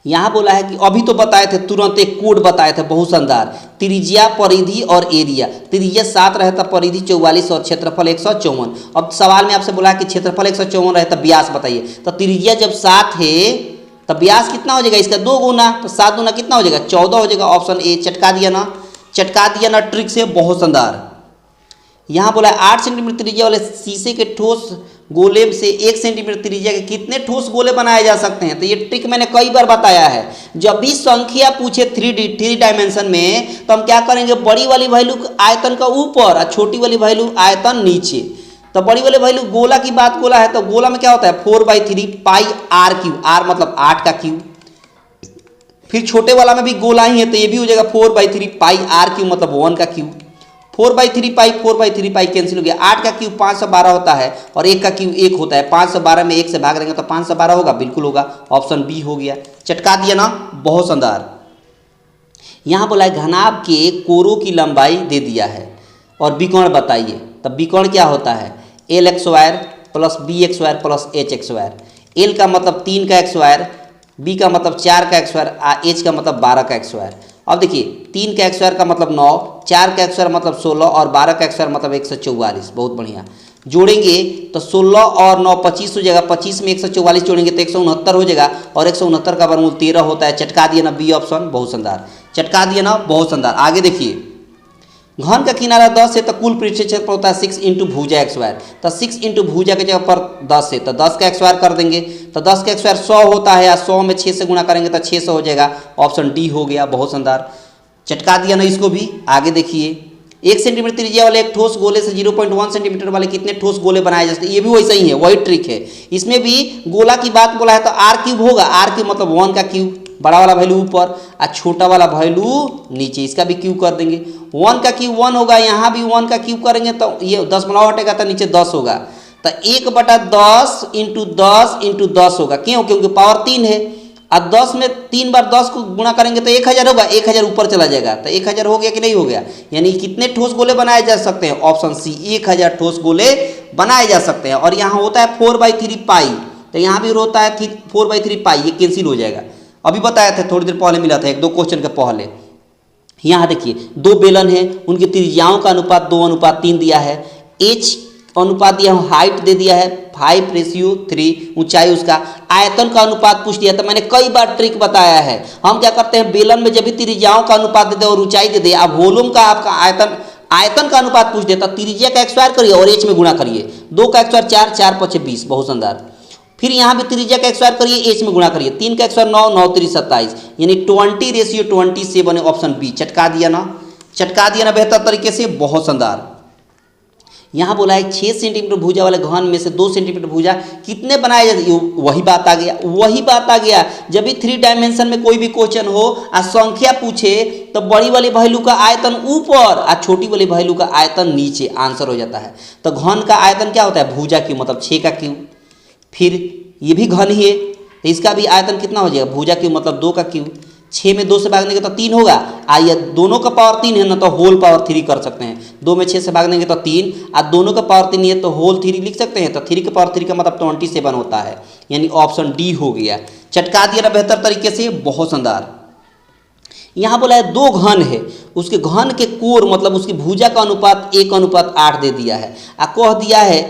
Speaker 1: यहाँ बोला है कि अभी तो बताए थे, तुरंत एक कोड बताए थे, बहुत शानदार। त्रिज्या, परिधि और एरिया। त्रिज्या 7 रहे तो परिधि 44 और क्षेत्रफल 154। अब सवाल में आपसे बोला है कि क्षेत्रफल 154 रहे तो व्यास बताइए। तो त्रिज्या जब 7 है तो व्यास कितना हो जाएगा? इसका 2 गुना, तो 7 गुना कितना हो जाएगा? 14 हो जाएगा। Option A. चटका दिया ना ट्रिक से? बहुत शानदार। यहाँ बोला है 8 सेंटीमीटर त्रिज्या वाले शीशे के ठोस गोले से 1 सेंटीमीटर त्रिज्या के कितने ठोस गोले बनाए जा सकते हैं। तो ये ट्रिक मैंने कई बार बताया है। जब भी संख्या पूछे 3 डायमेंशन में, तो हम क्या करेंगे, बड़ी वाली वैल्यू आयतन का ऊपर और छोटी वाली वैल्यू आयतन नीचे। तो बड़ी वाली वैल्यू गोला की बात, गोला है तो गोला में क्या होता है 4/3 पाई आर क्यूब, आर मतलब 8 का क्यूब। फिर छोटे वाला में भी गोला ही है तो ये भी हो जाएगा 4/3 पाई आर क्यूब मतलब 1 का क्यूब। 4/3 पाई कैंसिल हो गया। 8 का क्यूब 512 होता है और 1 का क्यूब 1 होता है। 512 में 1 से भाग देंगे तो 512 होगा, बिल्कुल होगा, ऑप्शन बी हो गया। चटका दिया ना, बहुत शानदार। यहाँ बोला है घनाभ के कोरों की लंबाई दे दिया है और विकर्ण बताइए। तब विकर्ण क्या होता है, LX² plus BX² plus HX²। L का मतलब 3 का x², B का मतलब 4 का x², H का मतलब 12 का x²। अब देखिए 3 का x² का मतलब 9, 4 का x² मतलब 16 और 12 का x² मतलब 144। बहुत बढ़िया, जोड़ेंगे तो 16 और 9 25 हो जाएगा। 25 में 144 जोड़ेंगे तो 169 हो जाएगा और 169 का वर्गमूल 13 होता है। चटका दिया ना, बी ऑप्शन, बहुत शानदार। चटका दिया ना, बहुत शानदार। आगे देखिए, घन का किनारा 10 है तो कुल पृष्ठ क्षेत्रफल होता है 6 इंटू भुजा x²। तो 6 इंटू भुजा के जगह पर 10 है तो 10 का x² कर देंगे तो 10 का x² 100 होता है या 100 में 6 से गुणा करेंगे तो 600 हो जाएगा, ऑप्शन डी हो गया, बहुत शानदार। चटका दिया ना इसको भी। आगे देखिए, 1 सेंटीमीटर त्रिज्या वाले एक ठोस गोले से 0.1 सेंटीमीटर वाले कितने ठोस गोले बनाए जा सकते हैं। ये भी वैसा ही है, वही ट्रिक है। इसमें भी गोला की बात बोला है तो आर क्यूब होगा, आर क्यूब मतलब 1 का क्यूब, बड़ा वाला वैल्यू ऊपर और छोटा वाला वैल्यू नीचे, इसका भी क्यूब कर देंगे। 1 का क्यूब 1 होगा, यहाँ भी 1 का क्यूब करेंगे तो ये 10 बनाओ हटेगा तो नीचे 10 होगा। तो 1/10 इंटू 10 इंटू 10 होगा, क्यों, क्योंकि पावर 3 है और 10 में 3 बार 10 को गुणा करेंगे तो 1000 होगा, 1000 ऊपर चला जाएगा तो 1000 हो गया कि नहीं हो गया। यानी कितने ठोस गोले बनाए जा सकते हैं, ऑप्शन सी 1000 ठोस गोले बनाए जा सकते हैं। और यहाँ होता है 4/3 पाई, तो यहाँ भी होता है 4/3 पाई, ये कैंसिल हो जाएगा। अभी बताया था, थोड़ी देर पहले मिला था, 1-2 क्वेश्चन के पहले। यहाँ देखिए 2 बेलन है, उनकी त्रिज्याओं का अनुपात 2:3 दिया है। H अनुपात दिया है, हाइट दे दिया है 5:3, ऊंचाई उसका, आयतन का अनुपात पूछ दिया। तो मैंने कई बार ट्रिक बताया है, हम क्या करते हैं बेलन में जब भी त्रिज्याओं का अनुपात दे दे और ऊंचाई दे दे, अब वॉल्यूम का आपका आयतन का अनुपात पूछ देता, त्रिज्या का x² करिए और H में गुणा करिए। 2 का x² 4, 4 × 5 = 20, बहुत शानदार। फिर यहाँ भी त्रिज्या का x² करिए, H में गुणा करिए। 3 का x² 9, 9 × 3 = 27, यानी 20:20 से बने, ऑप्शन बी। चटका दिया ना, चटका दिया ना बेहतर तरीके से, बहुत शानदार। यहाँ बोला है 6 सेंटीमीटर भुजा वाले घन में से 2 सेंटीमीटर भुजा कितने बनाए जाते, वही बात आ गया, वही बात आ गया। जब भी 3 डायमेंशन में कोई भी क्वेश्चन हो और संख्या पूछे तो बड़ी वाली वैल्यू का आयतन ऊपर और छोटी वाली वैल्यू का आयतन नीचे, आंसर हो जाता है। तो घन का आयतन क्या होता है, भुजा क्यूब मतलब 6 का क्यूब। फिर ये भी घन ही है तो इसका भी आयतन कितना हो जाएगा, भुजा क्यूब मतलब 2 का क्यूब। 6 में 2 से भागने के तो 3 होगा, या दोनों का पावर 3 है ना तो होल पावर 3 कर सकते हैं। 2 में 6 से भागने के तो 3 और दोनों का पावर 3 है तो होल 3 लिख सकते हैं। तो 3 के पावर 3 का मतलब 27 होता है, यानी ऑप्शन डी हो गया। चटका दिया ना बेहतर तरीके से, बहुत शानदार। यहाँ बोला है 2 घन है, उसके घन के कोर मतलब उसकी भुजा का अनुपात 1:8 दे दिया है। कह दिया है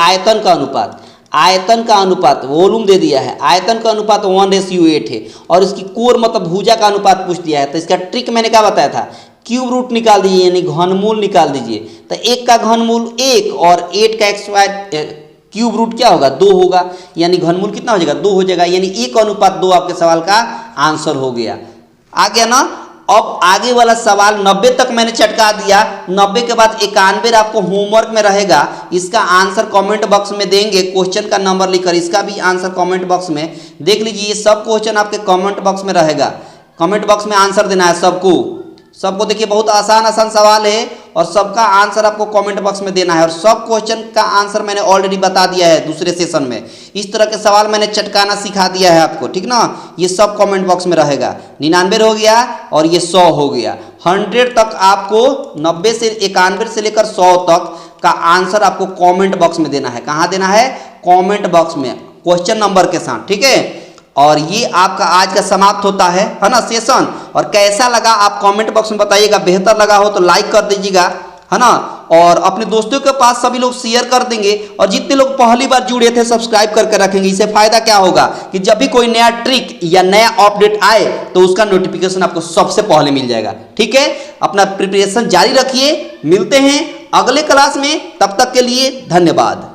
Speaker 1: आयतन का अनुपात, आयतन का अनुपात वॉल्यूम दे दिया है, आयतन का अनुपात 1:8 है और इसकी कोर मतलब भुजा का अनुपात पूछ दिया है। तो इसका ट्रिक मैंने क्या बताया था, क्यूब रूट निकाल दीजिए, यानी घनमूल निकाल दीजिए। तो 1 का घनमूल 1 और 8 का x² क्यूब रूट क्या होगा, 2 होगा, यानी घनमूल कितना हो जाएगा, 2 हो जाएगा, यानी 1:2 आपके सवाल का आंसर हो गया। आ गया ना। अब आगे वाला सवाल 90 तक मैंने चटका दिया, 90 के बाद 91 आपको होमवर्क में रहेगा। इसका आंसर कमेंट बॉक्स में देंगे, क्वेश्चन का नंबर लिखकर इसका भी आंसर कमेंट बॉक्स में देख लीजिए। ये सब क्वेश्चन आपके कमेंट बॉक्स में रहेगा, कमेंट बॉक्स में आंसर देना है सबको। देखिए बहुत आसान सवाल है और सबका आंसर आपको कमेंट बॉक्स में देना है। और सब क्वेश्चन का आंसर मैंने ऑलरेडी बता दिया है दूसरे सेशन में। इस तरह के सवाल मैंने चटकाना सिखा दिया है आपको, ठीक ना। ये सब कमेंट बॉक्स में रहेगा। 99 हो गया और ये 100 हो गया। 100 तक आपको 90 से 91 से लेकर 100 तक का आंसर आपको कमेंट बॉक्स में देना है। कहाँ देना है, कमेंट बॉक्स में, क्वेश्चन नंबर के साथ, ठीक है। और ये आपका आज का समाप्त होता है ना सेशन। और कैसा लगा आप कमेंट बॉक्स में बताइएगा, बेहतर लगा हो तो लाइक कर दीजिएगा, है ना। और अपने दोस्तों के पास सभी लोग शेयर कर देंगे। और जितने लोग पहली बार जुड़े थे सब्सक्राइब करके रखेंगे। इससे फायदा क्या होगा कि जब भी कोई नया ट्रिक या नया अपडेट आए तो उसका नोटिफिकेशन आपको सबसे पहले मिल जाएगा, ठीक है। अपना प्रिपरेशन जारी रखिए, मिलते हैं अगले क्लास में। तब तक के लिए धन्यवाद।